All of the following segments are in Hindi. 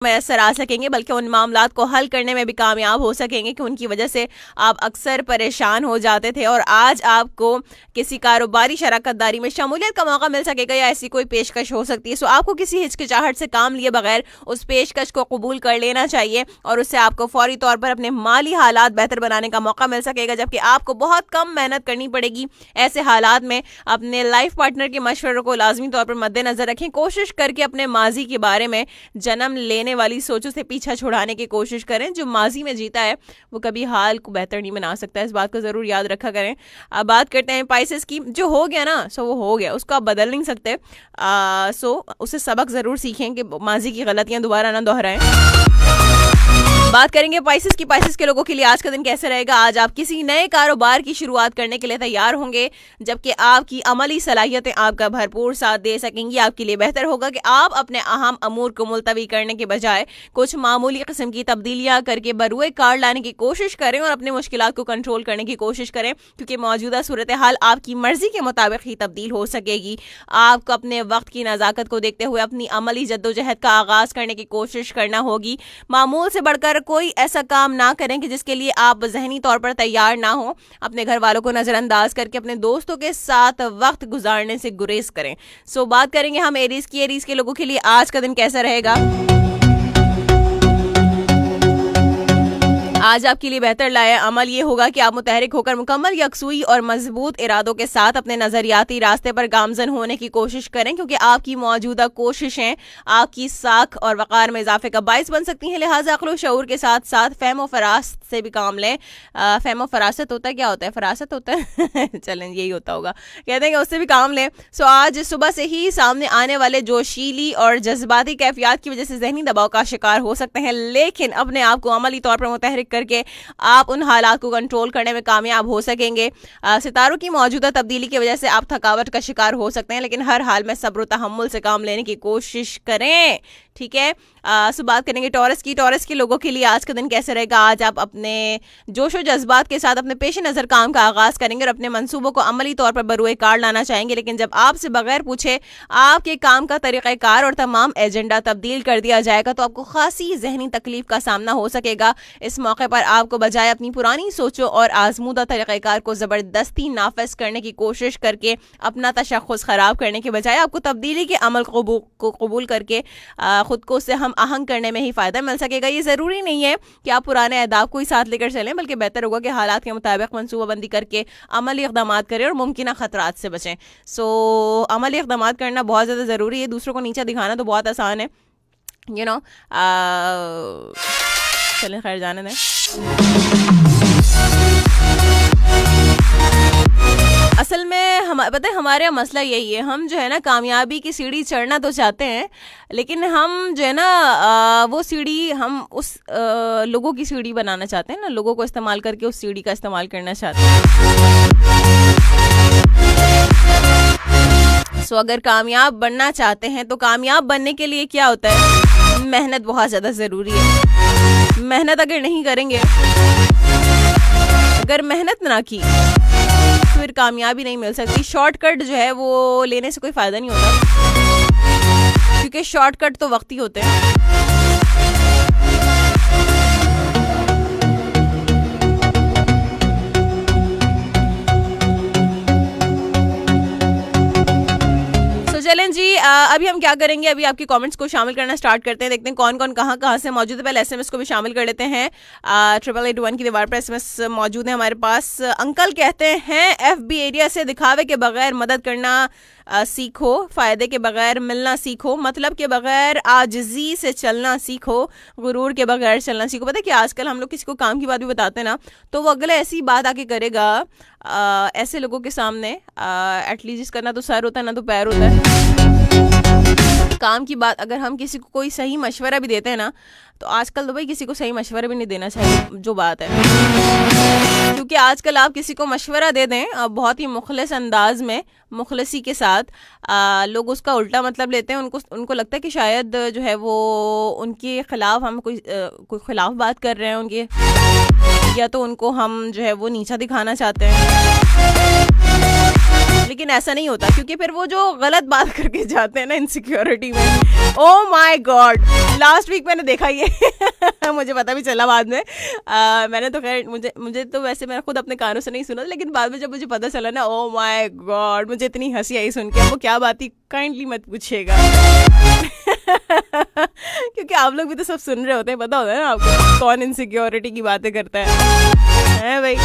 मैसर आ सकेंगे, बल्कि उन मामलात को हल करने में भी कामयाब हो सकेंगे कि उनकी वजह से आप अक्सर परेशान हो जाते थे, और आज आपको किसी कारोबारी शराकतदारी में शमूलियत का मौका मिल सकेगा या ऐसी कोई पेशकश हो सकती है। सो आपको किसी हिचकिचाहट से काम लिए बगैर उस पेशकश को कबूल कर लेना चाहिए, और उससे आपको फौरी तौर पर अपने माली हालात बेहतर बनाने का मौका मिल सकेगा, जबकि आपको बहुत कम मेहनत करनी पड़ेगी। ऐसे हालात में अपने लाइफ पार्टनर के मशवरों को लाजमी तौर पर मद्देनजर रखें। कोशिश करके अपने माजी के बारे में जन्म लेने वाली सोचों से पीछा छुड़ाने की कोशिश करें। जो माजी में जीता है वो कभी हाल को बेहतर नहीं बना सकता, इस बात को जरूर याद रखा करें। अब बात करते हैं स्पाइसेस की। जो हो गया ना सो वो हो गया, उसको आप बदल नहीं सकते। सो उससे सबक जरूर सीखें कि माजी की गलतियां दोबारा ना दोहराएं। बात करेंगे स्पाइसेस की। स्पाइसेस के लोगों के लिए आज का दिन कैसे रहेगा। आज आप किसी नए कारोबार की शुरुआत करने के लिए तैयार होंगे, जबकि आपकी अमली सलाहियतें आपका भरपूर साथ दे सकेंगी। आपके लिए बेहतर होगा कि आप अपने अहम अमूर को मुलतवी करने के बजाय कुछ मामूली किस्म की तब्दीलियां करके बरूए कार लाने की कोशिश करें और अपनी मुश्किलात को कंट्रोल करने की कोशिश करें, क्योंकि मौजूदा सूरत हाल आपकी मर्जी के मुताबिक ही तब्दील हो सकेगी। आपको अपने वक्त की नज़ाकत को देखते हुए अपनी अमली जद्दोजहद का आगाज करने की कोशिश करना होगी। मामूल से बढ़कर कोई ऐसा काम ना करें कि जिसके लिए आप ज़हनी तौर पर तैयार ना हो। अपने घर वालों को नजरअंदाज करके अपने दोस्तों के साथ वक्त गुजारने से गुरेज करें। सो बात करेंगे हम एरीज की। एरीज के लोगों के लिए आज का दिन कैसा रहेगा। आज आपके लिए बेहतर लाया अमल ये होगा कि आप मुतहरिक होकर मुकम्मल यकसुई और मजबूत इरादों के साथ अपने नजरियाती रास्ते पर गामजन होने की कोशिश करें, क्योंकि आपकी मौजूदा कोशिशें आपकी साख और वक़ार में इजाफे का बायस बन सकती हैं। लिहाजा अक्ल शऊर के साथ साथ फ़हम व फरास्त से भी काम लें। फ़हम व फरासत होता है, क्या होता है, फरासत होता है चलें यही होता होगा, कहते हैं कि उससे भी काम लें। सो आज सुबह से ही सामने आने वाले जोशीली और जज्बाती कैफियत की वजह से जहनी दबाव का शिकार हो सकते हैं, लेकिन अपने आप को अमली तौर पर मुतहरिक करके आप उन हालात को कंट्रोल करने में कामयाब हो सकेंगे। सितारों की मौजूदा तब्दीली की वजह से आप थकावट का शिकार हो सकते हैं, लेकिन हर हाल में सब्र तहम्मुल से काम लेने की कोशिश करें। ठीक है। सो बात करेंगे टॉरस की। टॉरस के लोगों के लिए आज का दिन कैसे रहेगा। आज आप अपने जोश और जज्बात के साथ अपने पेश नज़र काम का आगाज करेंगे और अपने मंसूबों को अमली तौर पर बरूए कार लाना चाहेंगे, लेकिन जब आपसे बगैर पूछे आपके काम का तरीक़ाकार और तमाम एजेंडा तब्दील कर दिया जाएगा तो आपको खासी जहनी तकलीफ का सामना हो सकेगा। इस मौके पर आपको बजाय अपनी पुरानी सोचों और आजमूदा तरीक़ाकार को ज़बरदस्ती नाफिज करने की कोशिश करके अपना तशख़्ख़ुस ख़राब करने के बजाय आपको तब्दीली के अमल को कबूल करके खुद को उससे हम आहंग करने में ही फ़ायदा मिल सकेगा। ये ज़रूरी नहीं है कि आप पुराने अहदाफ को ही साथ लेकर चलें, बल्कि बेहतर होगा कि हालात के मुताबिक मनसूबाबंदी करके अमली इक़दामात करें और मुमकिन खतरात से बचें। सो अमली इक़दामात करना बहुत ज़्यादा ज़रूरी है। दूसरों को नीचा दिखाना तो बहुत आसान है, यू नो। चलें खैर जाने दें। असल में हम पता है हमारे यहाँ मसला यही है, हम जो है ना कामयाबी की सीढ़ी चढ़ना तो चाहते हैं, लेकिन हम जो है ना वो सीढ़ी हम उस लोगों की सीढ़ी बनाना चाहते हैं ना, लोगों को इस्तेमाल करके उस सीढ़ी का इस्तेमाल करना चाहते हैं। सो अगर कामयाब बनना चाहते हैं तो कामयाब बनने के लिए क्या होता है, मेहनत बहुत ज़्यादा ज़रूरी है। मेहनत अगर नहीं करेंगे, अगर मेहनत ना की फिर कामयाबी नहीं मिल सकती। शॉर्टकट जो है वो लेने से कोई फ़ायदा नहीं होता, क्योंकि शॉर्टकट तो वक्ती होते हैं। चलें जी, अभी हम क्या करेंगे, अभी आपके कमेंट्स को शामिल करना स्टार्ट करते हैं। देखते हैं कौन कौन कहाँ से मौजूद है। पहले एसएमएस को भी शामिल कर लेते हैं। 8881 की दीवार पर एसएमएस मौजूद है हमारे पास। अंकल कहते हैं एफबी एरिया से दिखावे के बगैर मदद करना सीखो, फ़ायदे के बगैर मिलना सीखो, मतलब के बगैर आजिज़ी से चलना सीखो, गुरूर के बगैर चलना सीखो। पता है कि आजकल हम लोग किसी को काम की बात भी बताते हैं ना, तो वो अगला ऐसी बात आके करेगा ऐसे लोगों के सामने, एटलीस्ट जिसका ना तो सर होता है ना तो पैर होता है। काम की बात अगर हम किसी को कोई सही मशवरा भी देते हैं ना, तो आजकल तो भाई किसी को सही मशवरा भी नहीं देना चाहिए, जो बात है। क्योंकि आजकल आप किसी को मशवरा दे दें बहुत ही मुखलिस अंदाज में, मुखलसी के साथ, लोग उसका उल्टा मतलब लेते हैं। उनको लगता है कि शायद जो है वो उनके खिलाफ हम कोई खिलाफ बात कर रहे हैं उनके, या तो उनको हम जो है वो नीचा दिखाना चाहते हैं। लेकिन ऐसा नहीं होता, क्योंकि फिर वो जो गलत बात करके जाते हैं ना इनसिक्योरिटी में, oh my god, last week मैंने देखा ये मुझे पता भी चला बाद में। मैंने तो खैर मुझे तो वैसे मैं खुद अपने कानों से नहीं सुना, लेकिन बाद में जब मुझे पता चला ना, ओ माय गॉड, मुझे इतनी हंसी आई सुन के। वो क्या बात थी काइंडली मत पूछिएगा क्योंकि आप लोग भी तो सब सुन रहे होते हैं, पता होता है ना आपको कौन इनसिक्योरिटी की बातें करता है भाई।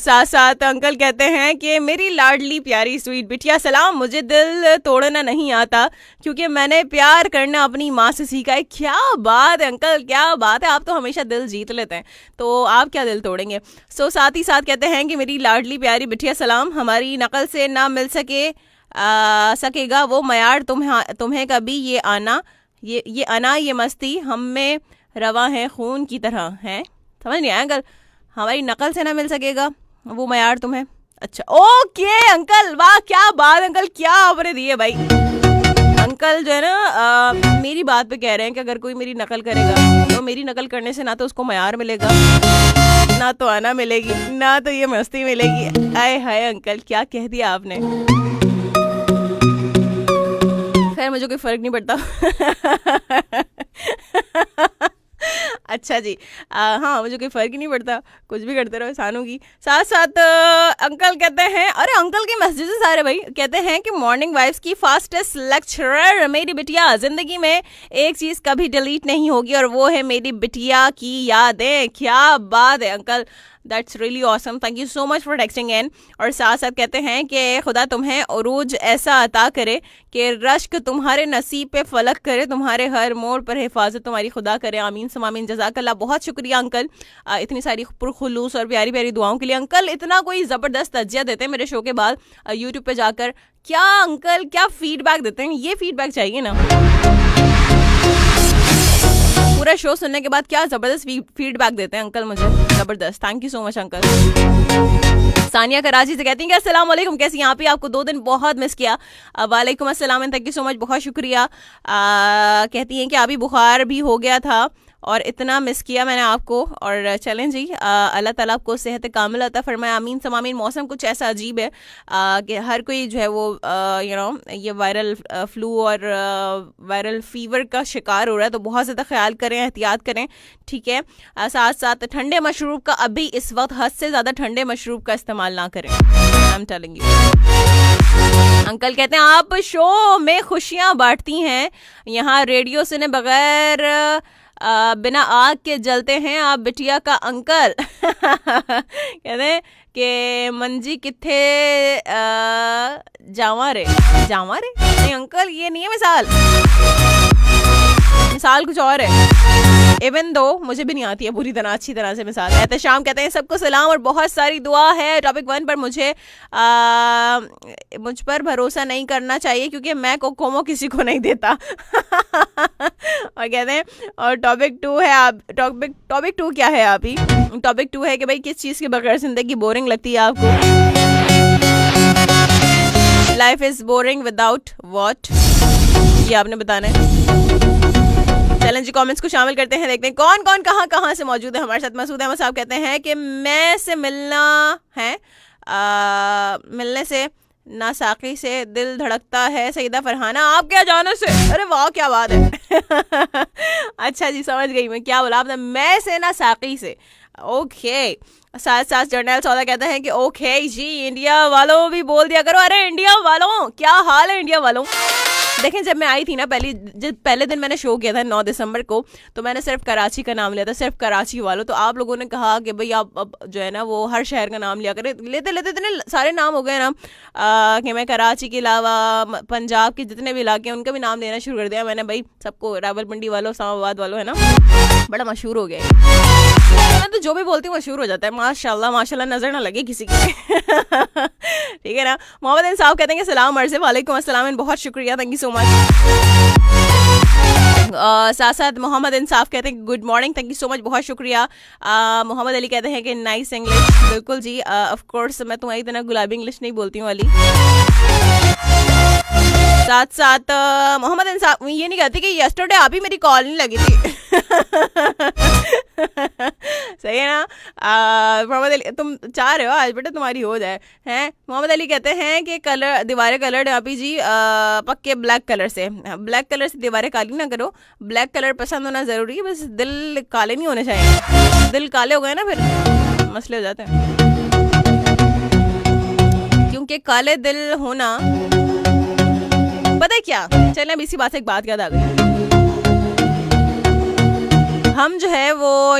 साथ साथ अंकल कहते हैं कि मेरी लाडली प्यारी स्वीट बिटिया सलाम, मुझे दिल तोड़ना नहीं आता क्योंकि मैंने प्यार करना अपनी माँ से सीखा है। क्या बात है अंकल, क्या बात है, आप तो हमेशा दिल जीत लेते हैं, तो आप क्या दिल तोड़ेंगे। साथ ही साथ कहते हैं कि मेरी लाडली प्यारी बिटिया सलाम, हमारी नकल से ना मिल सकेगा वो मयार तुम्हें कभी, ये आना ये मस्ती हम में रवा है खून की तरह है। समझ नहीं आया अंकल, हमारी नकल से ना मिल सकेगा वो मयार तुम्हें। अच्छा ओके अंकल, वाह क्या बात अंकल, क्या आपने दिए भाई। अंकल जो है ना मेरी बात पे कह रहे हैं कि अगर कोई मेरी नकल करेगा तो मेरी नकल करने से ना तो उसको मयार मिलेगा, ना तो आना मिलेगी, ना तो ये मस्ती मिलेगी। आए हाय अंकल, क्या कह दिया आपने। खैर मुझे कोई फर्क नहीं पड़ता अच्छा जी, हाँ मुझे कोई फर्क ही नहीं पड़ता, कुछ भी करते रहो इंसान होगी। साथ साथ अंकल कहते हैं, अरे अंकल के मैसेजेस सारे भाई, कहते हैं कि मॉर्निंग वाइफ्स की फास्टेस्ट लेक्चरर मेरी बिटिया, जिंदगी में एक चीज़ कभी डिलीट नहीं होगी और वो है मेरी बिटिया की यादें। क्या बात है uncle, that's really awesome, thank you so much for texting in. और साथ साथ कहते हैं कि खुदा तुम्हें उरूज ऐसा अता करे कि रश्क तुम्हारे नसीब पे फलक करे, तुम्हारे हर मोड़ पर हिफाजत तुम्हारी खुदा करे, आमीन समामीन। जज़ाकल्लाह, बहुत शुक्रिया अंकल इतनी सारी पुरखुलूस और प्यारी प्यारी दुआओं के लिए। अंकल इतना कोई ज़बरदस्त तज्जिया देते हैं मेरे शो के बाद यूट्यूब पे जाकर, क्या अंकल क्या फीडबैक देते हैं, ये फीडबैक चाहिए ना। पूरा शो सुनने के बाद क्या जबरदस्त फीडबैक देते हैं अंकल मुझे, जबरदस्त, thank you so much uncle. Sania Karachi से कहती हैं कि अस्सलाम वालेकुम, कैसी यहाँ पे, आपको 2 दिन बहुत मिस किया। वालेकुम अस्सलाम and thank you so much, बहुत शुक्रिया। कहती हैं कि अभी बुखार भी हो गया था और इतना मिस किया मैंने आपको। और चलें जी, अल्लाह ताला आपको सेहत कामिल अता फरमाए, आमीन समामीन। मौसम कुछ ऐसा अजीब है कि हर कोई जो है वो ये वायरल फ्लू और वायरल फीवर का शिकार हो रहा है, तो बहुत ज़्यादा ख्याल करें, एहतियात करें, ठीक है। साथ साथ ठंडे मशरूब का अभी इस वक्त हद से ज़्यादा ठंडे मशरूब का इस्तेमाल ना करें, I am telling you. Uncle कहते हैं आप शो में खुशियाँ बांटती हैं, यहाँ रेडियो सुने बगैर बिना आग के जलते हैं आप बिटिया का अंकल कहते हैं कि मंजी किथे जावा रे नहीं अंकल, ये नहीं है मिसाल कुछ और है, इवन दो मुझे भी नहीं आती है पूरी तरह अच्छी तरह से मिसाल। एहतशाम कहते हैं सबको सलाम और बहुत सारी दुआ है। टॉपिक 1 पर मुझ पर भरोसा नहीं करना चाहिए क्योंकि मैं कोकोमो किसी को नहीं देता और कहते हैं, और टॉपिक 2 है आप टॉपिक 2 क्या है आप ही, टॉपिक 2 है कि भाई किस चीज़ के बगैर जिंदगी बोरिंग लगती है आपको। Life is boring without what, ये आपने बताना है। चैलेंज जी कमेंट्स को शामिल करते हैं, देखते हैं कौन कौन कहाँ से मौजूद है हमारे साथ। मसूद अहमद साहब कहते हैं कि मैं से मिलना है, मिलने से ना साकी से दिल धड़कता है। सईदा फरहाना आप क्या जानो से, अरे वाह क्या बात है अच्छा जी समझ गई मैं, क्या बोला आपने, मैं से ना साकी से, ओके। साथ साथ जर्नल सौदा कहता है कि ओके जी इंडिया वालों भी बोल दिया करो, अरे इंडिया वालों क्या हाल है इंडिया वालों। देखें जब मैं आई थी ना पहले दिन मैंने शो किया था 9 दिसंबर को, तो मैंने सिर्फ कराची का नाम लिया था, सिर्फ कराची वालों। तो आप लोगों ने कहा कि भाई आप अब जो है ना वो हर शहर का नाम लिया करें, लेते इतने सारे नाम हो गए ना कि मैं कराची के अलावा पंजाब के जितने भी इलाके हैं उनका भी नाम लेना शुरू कर दिया मैंने। भाई सबको रावलपिंडी वालों इस्लामाबाद वालों है ना, बड़ा मशहूर हो गया मैं तो जो भी बोलती हूँ मशहूर हो जाता है, माशाल्लाह माशाल्लाह, नजर ना लगे किसी की ठीक है ना। मोहम्मद इंसाफ कहते हैं कि सलाम अर्ज़, वालेकुम अस्सलाम, बहुत शुक्रिया, थैंक यू सो मच। साथ साथ मोहम्मद इंसाफ कहते हैं good morning, thank you so much, बहुत शुक्रिया। मोहम्मद अली कहते हैं कि नाइस इंग्लिश, बिल्कुल जी, ऑफ कोर्स मैं तुम्हारी इतना गुलाबी इंग्लिश नहीं बोलती हूँ अली। साथ साथ मोहम्मद इंसाफ ये नहीं कहती कि यस्टरडे आप ही मेरी कॉल नहीं लगी थी सही है ना। मोहम्मद अली, तुम चाह रहे हो आज बेटा तुम्हारी हो जाए हैं। मोहम्मद अली कहते हैं कि कलर दीवारें कलर्ड आप ही जी पक्के ब्लैक कलर से दीवारें काली ना करो। ब्लैक कलर पसंद होना ज़रूरी है, बस दिल काले नहीं होने चाहिए। दिल काले हो गए ना फिर मसले हो जाते हैं, क्योंकि काले दिल होना पता है क्या। चलें अब इसी बात से एक बात याद आ गई। हम जो है वो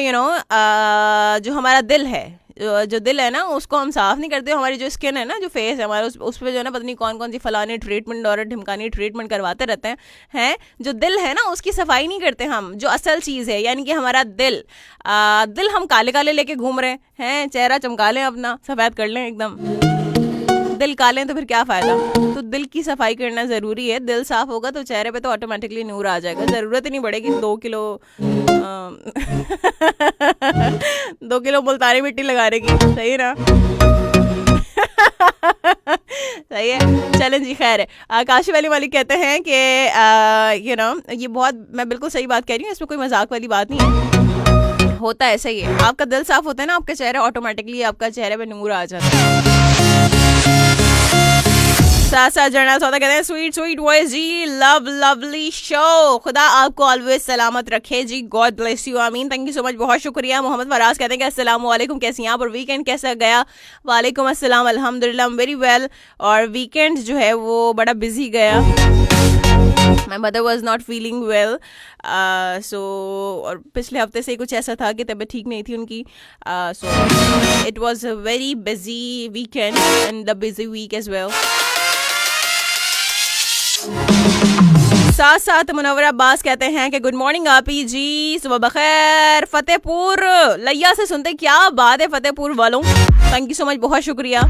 जो हमारा दिल है, जो दिल है ना उसको हम साफ नहीं करते। हमारी जो स्किन है ना, जो फेस है हमारा, उस पर जो है ना पता नहीं कौन कौन सी फलानी ट्रीटमेंट और ढिमकानी ट्रीटमेंट करवाते रहते हैं। जो दिल है ना उसकी सफाई नहीं करते हम। जो असल चीज़ है यानी कि हमारा दिल हम काले काले लेके घूम रहे हैं। चेहरा चमका लें, अपना सफ़ेद कर लें एकदम, दिल काले तो फिर क्या फ़ायदा। तो दिल की सफाई करना ज़रूरी है। दिल साफ़ होगा तो चेहरे पे तो ऑटोमेटिकली नूर आ जाएगा। ज़रूरत ही नहीं पड़ेगी 2 किलो 2 किलो मुल्तानी मिट्टी लगाने की। सही ना। सही है। चलें जी, खैर है। काशी वाली मालिक कहते हैं कि ये बहुत, मैं बिल्कुल सही बात कह रही हूँ, इसमें कोई मजाक वाली बात नहीं है। होता है, सही है। आपका दिल साफ होता है ना, आपके चेहरे ऑटोमेटिकली आपका चेहरे पे नूर आ जाता है। साथ साथ जर्नल सौदा कहते हैं स्वीट स्वीट वॉइस जी, लवली शो, खुदा आपको ऑलवेज सलामत रखे जी, गॉड ब्लेस यू, आमीन, थैंक यू सो मच, बहुत शुक्रिया। मोहम्मद फराज कहते हैं कि अस्सलाम वालेकुम, कैसी हैं आप और वीकेंड कैसा गया। वालेकुम अस्सलाम, अल्हम्दुलिल्लाह वेरी वेल। और वीकेंड जो है वो बड़ा बिजी गया। My mother was not feeling well, so और पिछले हफ्ते से कुछ ऐसा था कि तबीयत ठीक नहीं थी उनकी, so it was a very busy weekend and a busy week as well. साथ साथ मुनव्वर अब्बास कहते हैं कि गुड मॉर्निंग आपी जी, सुबह बखैर। फतेहपुर लैया से सुनते, क्या बात है फतेहपुर वालों, थैंक यू सो मच, बहुत शुक्रिया।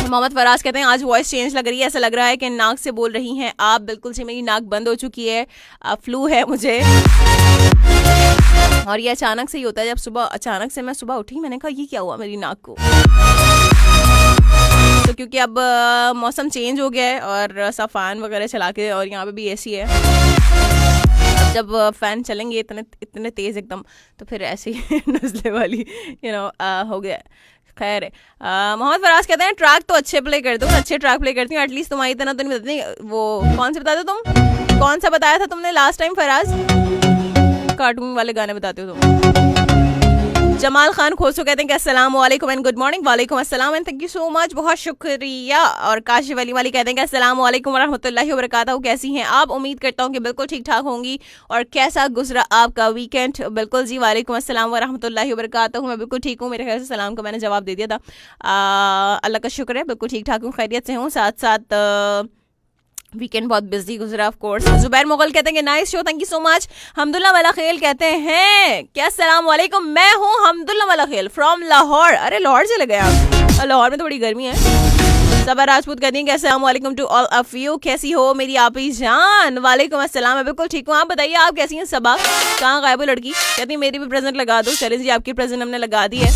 मोहम्मद फराज कहते हैं आज वॉइस चेंज लग रही है, ऐसा लग रहा है कि नाक से बोल रही हैं आप। बिल्कुल से मेरी नाक बंद हो चुकी है, फ्लू है मुझे। और ये अचानक से ही होता है, जब अचानक से मैं सुबह उठी, मैंने कहा ये क्या हुआ मेरी नाक को। तो क्योंकि अब मौसम चेंज हो गया है और सब फैन वगैरह चला के, और यहाँ पे भी एसी है, जब फैन चलेंगे इतने तेज एकदम, तो फिर ऐसी नज़ले वाली हो गया। खैर है। मोहम्मद फराज कहते हैं ट्रैक तो अच्छे प्ले करते हो, अच्छे ट्रैक प्ले करती हूँ, एटलीस्ट तुम्हारी इतना तो नहीं बताती। वो कौन से बताते हो तुम, कौन सा बताया था तुमने लास्ट टाइम फराज, कार्टून वाले गाने बताते हो तुम। जमाल खान खोसो कहते हैं कि अस्सलाम वालेकुम एंड गुड मॉर्निंग। वालेकुम अस्सलाम and thank you so much, बहुत शुक्रिया। और काशी वाली कहते हैं कि अस्सलाम वालेकुम व रहमतुल्लाहि व बरकातहू, कैसी हैं आप। उम्मीद करता हूँ कि बिल्कुल ठीक ठाक होंगी। और कैसा गुजरा आपका वीकेंड। बिल्कुल जी, वालेकुम अस्सलाम व रहमतुल्लाहि व बरकातहू, मैं बिल्कुल ठीक हूँ। मेरे ख्याल से सलाम का मैंने जवाब दे दिया था। अल्लाह का शुक्र है, बिल्कुल ठीक ठाक हूँ, खैरियत से हूँ। साथ साथ वीकेंड बहुत बिजी गुजरा ऑफ कोर्स। जुबैर मुगल कहते हैं कि nice show, thank you so much. Hamdullah वाला खेल कहते हैं क्या अस्सलाम वालेकुम, मैं हूँ हमदुल्ला वाला खेल फ्रॉम लाहौर। अरे लाहौर चले गए आप, लाहौर में थोड़ी गर्मी है। सबा राजपूत कहती हैं कि अस्सलाम वालेकुम टू ऑल ऑफ यू, कैसी हो मेरी आपी जान। वालेकुम अस्सलाम, मैं बिल्कुल ठीक हूँ, आप बताइए आप कैसी हैं। सबा कहाँ गायब हो लड़की, कहती है मेरी भी प्रेजेंट लगा दो। चलें जी, आपकी प्रेजेंट हमने लगा दी है।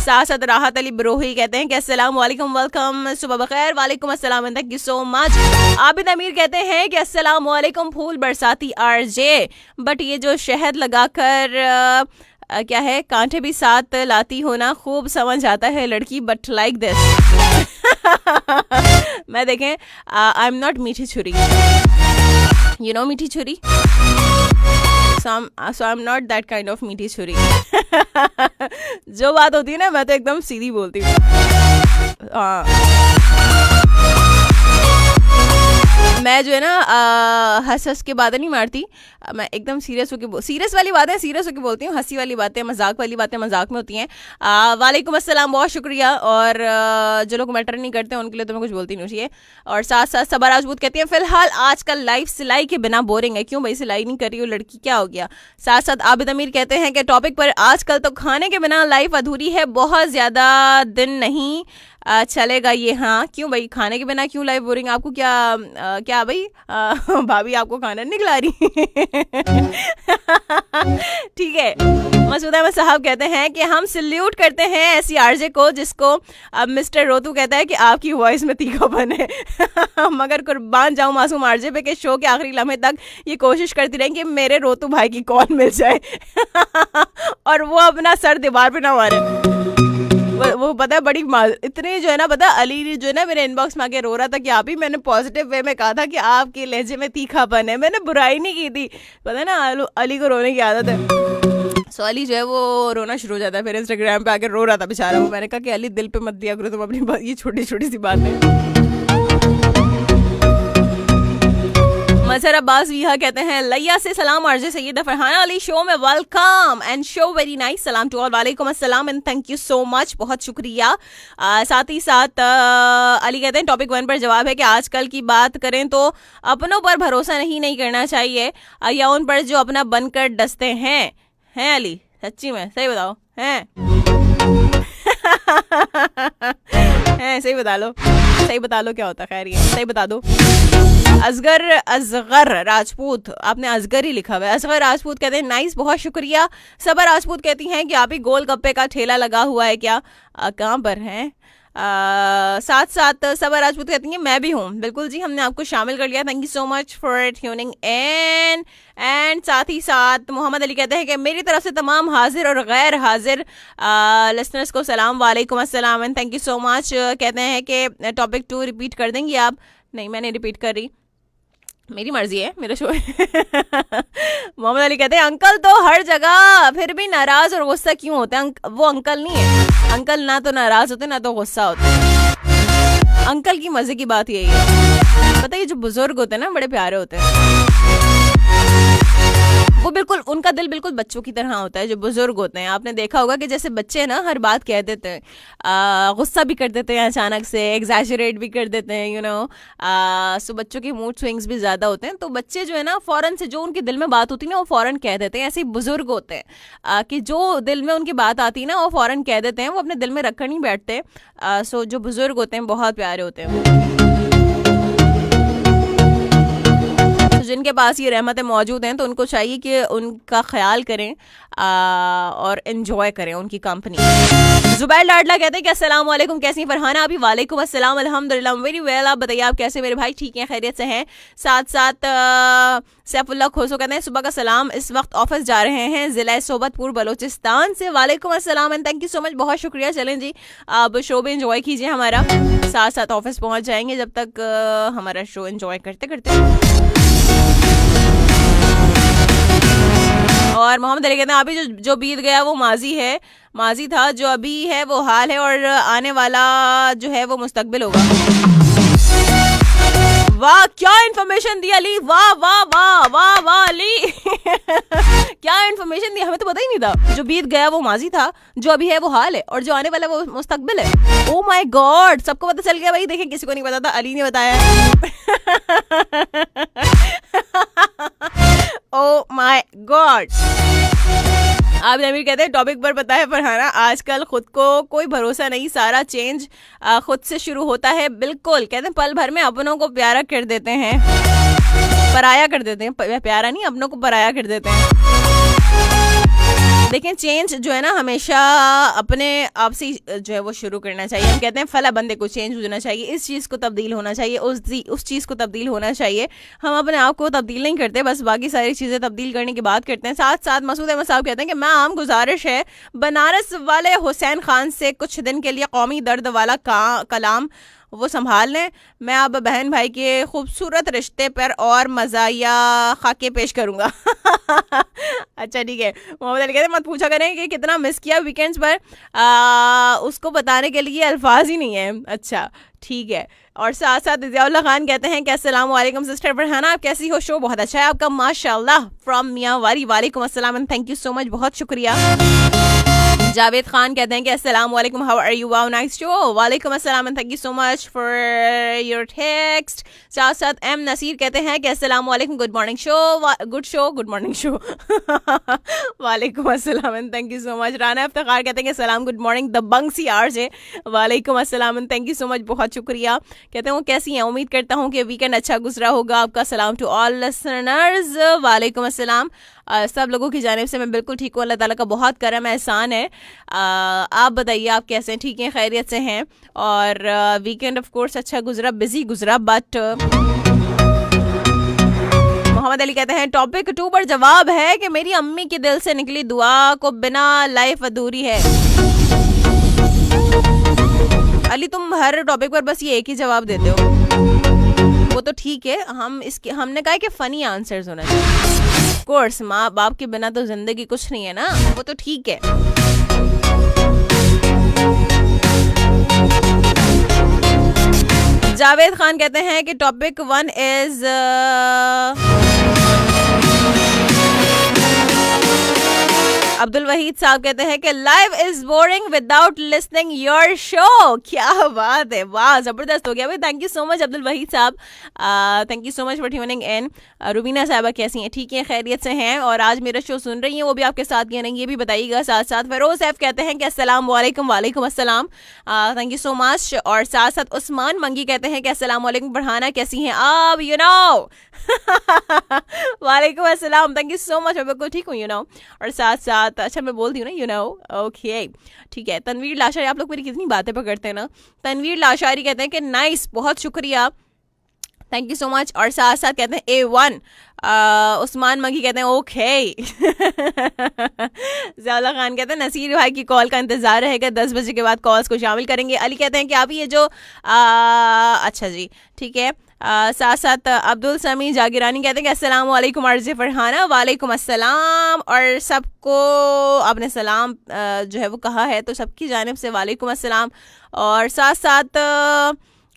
साथ साथ राहत अली ब्रोही कहते हैं कि अस्सलाम वालेकुम, वेलकम, सुबह बखैर। वालेकुम अस्सलाम and thank you so much. Abid अमीर कहते हैं कि अस्सलाम वालेकुम फूल बरसाती आरजे, बट ये जो शहद लगाकर क्या है कांटे भी साथ लाती हो ना, खूब समझ आता है लड़की, बट लाइक दिस। मैं देखें, आई एम नॉट मीठी छुरी, यू नो मीठी छुरी, so I'm not that kind of मीठी छुरी। जो बात होती है ना, मैं तो एकदम सीधी बोलती हूँ। मैं जो है ना हंस हंस के बातें नहीं मारती, मैं एकदम सीरियस वाली बातें सीरियस होकर बोलती हूँ, हंसी वाली बातें, मजाक वाली बातें मजाक में होती हैं। वालेकुम अस्सलाम, बहुत शुक्रिया। और जो लोग मैटर नहीं करते उनके लिए तो मैं कुछ बोलती नहीं चाहिए। और साथ साथ सबा राजपूत कहती हैं फिलहाल आजकल लाइफ सिलाई के बिना बोरिंग है। क्यों भाई, सिलाई नहीं कर रही हो लड़की, क्या हो गया। साथ साथ आबिद अमीर कहते हैं कि टॉपिक पर आजकल तो खाने के बिना लाइफ अधूरी है, बहुत ज़्यादा दिन नहीं चलेगा ये। हाँ क्यों भाई, खाने के बिना क्यों लाइफ बोरिंग? आपको क्या क्या भाई भाभी आपको खाना नहीं खिला रही? ठीक है। मसूद अहमद साहब कहते हैं कि हम सल्यूट करते हैं ऐसी आरजे को जिसको अब मिस्टर रोतू कहता है कि आपकी वॉइस में तीखापन है। मगर कुर्बान जाऊं मासूम आरजे पे कि शो के आखिरी लम्हे तक ये कोशिश करती रही कि मेरे रोतू भाई की कॉल मिल जाए और वो अपना सर दीवार पे ना मारे। वो पता है बड़ी इतने जो है ना, पता अली जो है ना मेरे इनबॉक्स में आके रो रहा था कि आप ही, मैंने पॉजिटिव वे में कहा था कि आपके लहजे में तीखापन है, मैंने बुराई नहीं की थी। पता है ना अली को रोने की आदत है। सो अली जो है वो रोना शुरू हो जाता है, फिर इंस्टाग्राम पे आके रो रहा था बेचारा वो। मैंने कहा कि अली दिल पे मत दिया करो तुम अपनी ये छोटी छोटी सी बातें। मजहर अब्बास विहा कहते हैं लैया से सलाम आरजे सैयदा फरहाना अली शो में welcome and show very nice, सलाम टू ऑल, वालेकुम अस्सलाम and thank you so much, बहुत शुक्रिया। साथ ही साथ अली कहते हैं टॉपिक 1 पर जवाब है कि आजकल की बात करें तो अपनों पर भरोसा नहीं करना चाहिए या उन पर जो अपना बनकर डसते हैं अली, सच्ची में सही बताओ हैं? हैं सही बता लो क्या होता, खैर ये सही बता दो। असगर राजपूत, आपने असगर ही लिखा हुआ है। असगर राजपूत कहते हैं नाइस, बहुत शुक्रिया। सबर राजपूत कहती हैं कि आप ही गोल गप्पे का ठेला लगा हुआ है क्या? कहाँ पर है? साथ साथ सबर राजपूत कहती हैं मैं भी हूँ, बिल्कुल जी, हमने आपको शामिल कर लिया, thank you so much for tuning in. And साथ ही साथ मोहम्मद अली कहते हैं कि मेरी तरफ से तमाम हाजिर और गैर हाजिर लिसनर्स को सलाम, वालेकुम अस्सलाम and thank you so much. कहते हैं कि टॉपिक 2 रिपीट कर देंगी आप? नहीं, मैं नहीं रिपीट कर रही, मेरी मर्जी है, मेरा शो है। मोहम्मद अली कहते हैं अंकल तो हर जगह, फिर भी नाराज और गुस्सा क्यों होते हैं? वो अंकल नहीं है, अंकल ना तो नाराज होते ना तो गुस्सा होते। अंकल की मजे की बात यही है, पता है ये जो बुजुर्ग होते हैं ना बड़े प्यारे होते हैं, वो बिल्कुल उनका दिल बिल्कुल बच्चों की तरह होता है। जो बुजुर्ग होते हैं आपने देखा होगा कि जैसे बच्चे ना हर बात कह देते हैं, गुस्सा भी कर देते हैं अचानक से, एग्जैजरेट भी कर देते हैं, यू नो। सो बच्चों के मूड स्विंग्स भी ज़्यादा होते हैं, तो बच्चे जो है ना फौरन से जो उनके दिल में बात होती है ना वो फौरन कह देते हैं। ऐसे ही बुजुर्ग होते हैं कि जो दिल में उनकी बात आती है ना वो फौरन कह देते हैं, वो अपने दिल में रखकर नहीं बैठते। सो जो बुजुर्ग होते हैं बहुत प्यारे होते हैं। जिनके पास ये रहमतें मौजूद हैं तो उनको चाहिए कि उनका ख्याल करें और एंजॉय करें उनकी कंपनी। जुबैर लाडला कहते हैं कि अस्सलाम वालेकुम, कैसी हैं फरहाना? अभी वालेकुम अस्सलाम, अल्हम्दुलिल्लाह वेरी वेल। आप बताइए आप कैसे मेरे भाई? ठीक हैं, खैरियत से हैं। साथ साथ सैफुल्लाह खोसो कहते हैं सुबह का सलाम, इस वक्त ऑफिस जा रहे हैं ज़िला सोबतपुर बलोचिस्तान से। वालेकुम अस्सलाम and thank you so much, बहुत शुक्रिया। चलें जी आप शो भी एंजॉय कीजिए हमारा, साथ साथ ऑफिस पहुँच जाएंगे जब तक हमारा शो एंजॉय करते करते। और मोहम्मद अली कहते हैं अभी जो बीत गया वो माजी था, जो अभी है वो हाल है और आने वाला जो है वो मुस्तकबिल होगा। वाह क्या इन्फॉर्मेशन दी अली, वाह वाह वाह वाह वाह अली। क्या इन्फॉर्मेशन दी, हमें तो पता ही नहीं था। जो बीत गया वो माजी था, जो अभी है वो हाल है और जो आने वाला वो मुस्तकबिल है। ओ माय गॉड, सबको पता चल गया भाई। देखें किसी को नहीं पता था, अली ने बताया। ओ माय गॉड। आप नमीर कहते हैं टॉपिक पर पता है फरहाना, आजकल खुद को कोई भरोसा नहीं, सारा चेंज खुद से शुरू होता है। बिल्कुल, कहते हैं पल भर में अपनों को प्यारा कर देते हैं, पराया कर देते हैं, प्यारा नहीं अपनों को पराया कर देते हैं। देखें चेंज जो है ना हमेशा अपने आप से जो है वो शुरू करना चाहिए। हम कहते हैं फला बंदे को चेंज होना चाहिए, इस चीज़ को तब्दील होना चाहिए, उस चीज़ को तब्दील होना चाहिए। हम अपने आप को तब्दील नहीं करते, बस बाकी सारी चीज़ें तब्दील करने की बात करते हैं। साथ साथ मसूद अहमद साहब कहते हैं कि मैं आम गुजारिश है बनारस वाले हुसैन खान से कुछ दिन के लिए कौमी दर्द वाला कलाम वो संभाल लें। मैं अब बहन भाई के खूबसूरत रिश्ते पर और मज़ाया खाके पेश करूँगा। अच्छा ठीक है। मोहम्मद अली कहते मत पूछा करें कि कितना मिस किया वीकेंड्स पर, उसको बताने के लिए अल्फाज ही नहीं है। अच्छा ठीक है। और साथ साथ ज़ियाउल्लाह खान कहते हैं कि अस्सलाम वालेकुम सिस्टर फरहाना, आप कैसी हो? शो बहुत अच्छा है आपका माशाल्लाह, फ्रॉम मियाँवारी। वालेकुम अस्सलाम and thank you so much, बहुत शुक्रिया। जावेद खान कहते हैं कि अस्सलाम वालेकुम, how are you, wow nice show. वालेकुम अस्सलाम and thank you so much for your text. साथ साथ एम नसीर कहते हैं कि अस्सलाम वालेकुम, good morning show, good show, good morning show. वालेकुम अस्सलाम and thank you so much. Rana Iftikhar कहते हैं कि सलाम, good morning the Bansi RJ. वालेकुम अस्सलाम and thank you so much, बहुत शुक्रिया। कहते हैं वो कैसी हैं, उम्मीद करता हूँ कि वीकेंड अच्छा गुजरा होगा आपका। सलाम टू ऑल लिसनर्स, वालेकुम अस्सलाम। सब लोगों की जानिब से मैं बिल्कुल ठीक हूँ, अल्लाह ताला का बहुत करम एहसान है। आप बताइए आप कैसे हैं, ठीक हैं, खैरियत से हैं? और वीकेंड ऑफ कोर्स अच्छा गुजरा, बिजी गुजरा, बट मोहम्मद अली कहते हैं टॉपिक 2 पर जवाब है कि मेरी अम्मी के दिल से निकली दुआ को बिना लाइफ अधूरी है। अली तुम हर टॉपिक पर बस ये एक ही जवाब देते हो, वो तो ठीक है। हमने कहा कि फनी आंसर्स होना चाहिए। कोर्स माँ बाप के बिना तो जिंदगी कुछ नहीं है ना, वो तो ठीक है। जावेद खान कहते हैं कि टॉपिक 1 इज अब्दुल वहीद साहब कहते हैं कि life is boring without listening your show. क्या बात है, वाह जबरदस्त हो गया भाई। Thank you so much Abdul Waheed साहब, thank you so much for tuning in. Rubina साहबा कैसी हैं, ठीक हैं, खैरियत से हैं और आज मेरा शो सुन रही हैं, वो भी आपके साथ या नहीं ये भी बताइएगा। साथ साथ फेरोज सैफ कहते हैं कि अस्सलाम वालेकुम, वालेकुम अस्सलाम, थैंक यू सो मच। और साथ साथ उस्मान मंगी कहते हैं कि अस्सलाम वालेकुम फरहाना, कैसी हैं आप, यू नो। वालेकुम अस्सलाम, थैंक यू सो मच, मैं बिल्कुल ठीक हूँ, यू नो। और साथ साथ अच्छा मैं बोलती हूँ ना, यू नो, ओके ठीक है। तनवीर लाशारी, आप लोग मेरी कितनी बातें पकड़ते हैं ना। तनवीर लाशारी कहते हैं कि नाइस, बहुत शुक्रिया, थैंक यू सो मच। और साथ साथ कहते हैं A1। उस्मान मगी कहते हैं ओके। ज़ियाउल्लाह खान कहते हैं नसीर भाई की कॉल का इंतज़ार रहेगा, 10 बजे के बाद कॉल्स को शामिल करेंगे। अली कहते हैं कि आप ये जो अच्छा जी ठीक है। साथ साथ अब्दुल समी जागिरानी कहते हैं कि अस्सलाम वालेकुम अर्ज़े फरहाना, वालेकुम अस्सलाम। और सबको आपने सलाम जो है वो कहा है, तो सबकी जानिब से वालेकुम अस्सलाम। और साथ साथ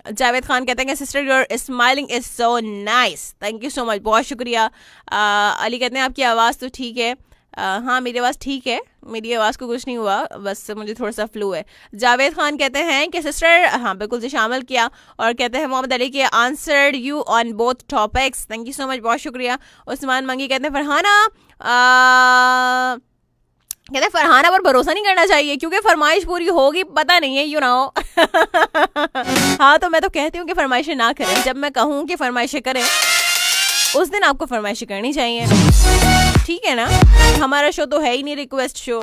जावेद खान कहते हैं कि sister your smiling is so nice, thank you so much, बहुत शुक्रिया। अली कहते हैं आपकी आवाज़ तो ठीक है। हाँ मेरी आवाज़ ठीक है, मेरी आवाज़ को कुछ नहीं हुआ, बस मुझे थोड़ा सा फ्लू है। जावेद खान कहते हैं कि सिस्टर, हाँ बिल्कुल से शामिल किया। और कहते हैं मोहम्मद अली के answered you on both topics, thank you so much, बहुत शुक्रिया। उस्मान मंगी कहते हैं फरहाना, कहते हैं फरहाना पर भरोसा नहीं करना चाहिए क्योंकि फरमाइश पूरी होगी पता नहीं है, यू नो। हाँ तो मैं तो कहती हूँ कि फरमाइशें ना करें, जब मैं कहूँ कि फरमाइशें करें उस दिन आपको फरमाइशें करनी चाहिए, ठीक है ना। हमारा शो तो है ही नहीं रिक्वेस्ट शो।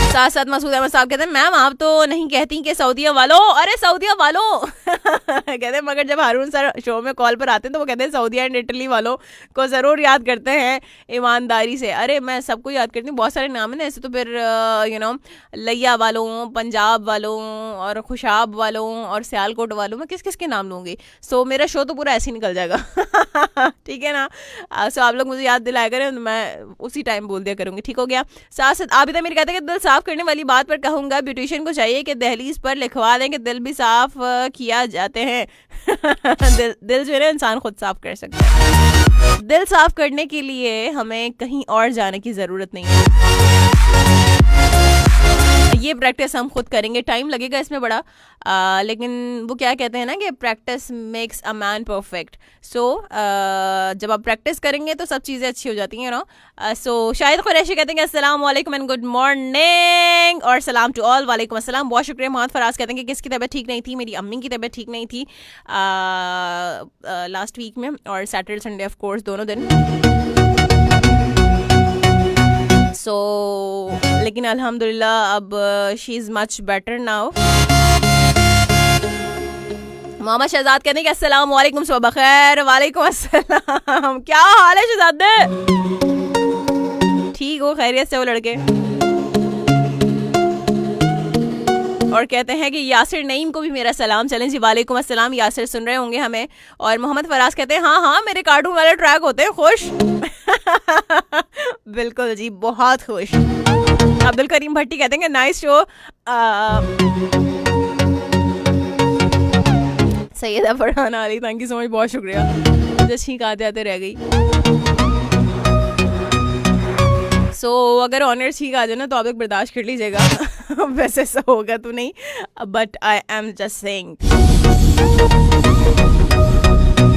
साथ साथ मसूद अहमद साहब कहते हैं मैम आप तो नहीं कहती कि सऊदिया वालों, अरे सऊदिया वालों। कहते हैं मगर जब हारून सर शो में कॉल पर आते हैं तो वो कहते हैं सऊदिया एंड इटली वालों को ज़रूर याद करते हैं ईमानदारी से। अरे मैं सबको याद करती हूँ, बहुत सारे नाम है ना ऐसे, तो फिर यू नो लिया वालों, पंजाब वालों और खुशाब वालों और सियालकोट वालों, मैं किस किस के नाम लूँगी। सो मेरा शो तो पूरा ऐसे ही निकल जाएगा। ठीक है ना। सो आप लोग मुझे याद दिलाया करें, मैं उसी टाइम बोल दिया करूँगी, ठीक हो गया। साथ साथ आप इधर मेरे कहते हैं कि दिल साफ करने वाली बात पर कहूंगा, ब्यूटिशियन को चाहिए कि दहलीज पर लिखवा दें कि दिल भी साफ किया जाते हैं। दिल जो है ना इंसान खुद साफ कर सकता है। दिल साफ करने के लिए हमें कहीं और जाने की जरूरत नहीं है, ये प्रैक्टिस हम खुद करेंगे, टाइम लगेगा इसमें बड़ा, लेकिन वो क्या कहते हैं ना कि practice makes a man perfect. So जब आप प्रैक्टिस करेंगे तो सब चीज़ें अच्छी हो जाती हैं, नो। सो शाहिद कुरैशी कहते हैं अस्सलाम वालेकुम एंड गुड मॉर्निंग और सलाम टू ऑल, वालेकुम अस्सलाम, बहुत शुक्रिया। मोहम्मद फराज कहते हैं कि किसकी तबीयत ठीक नहीं थी, मेरी अम्मी की तबीयत ठीक नहीं थी लास्ट वीक में, और सैटरडे संडे ऑफ कोर्स दोनों दिन। लेकिन अल्हम्दुलिल्लाह अब she is much better now. Mohammad Shahzad कहते हैं कि अस्सलाम वालेकुम, सुबह खैर, वालेकुम अस्सलाम, क्या हाल है शहजादे, ठीक हो, खैरियत से हो लड़के। और कहते हैं कि यासिर नईम को भी मेरा सलाम, चलें जी, वालेकुम अस्सलाम, यासिर सुन रहे होंगे हमें। और मोहम्मद फराज कहते हैं हाँ हाँ मेरे कार्टून वाले ट्रैक होते हैं, खुश। बिल्कुल जी, बहुत खुश। अब्दुल करीम भट्टी कहते हैं कि nice show. Syeda Farhana Ali, thank you so much, बहुत शुक्रिया, मुझे छींक आते आते रह गई। अगर ऑनर ठीक आ जाए ना तो आप लोग बर्दाश्त कर लीजिएगा। वैसे ऐसा होगा तो नहीं, but I am just saying.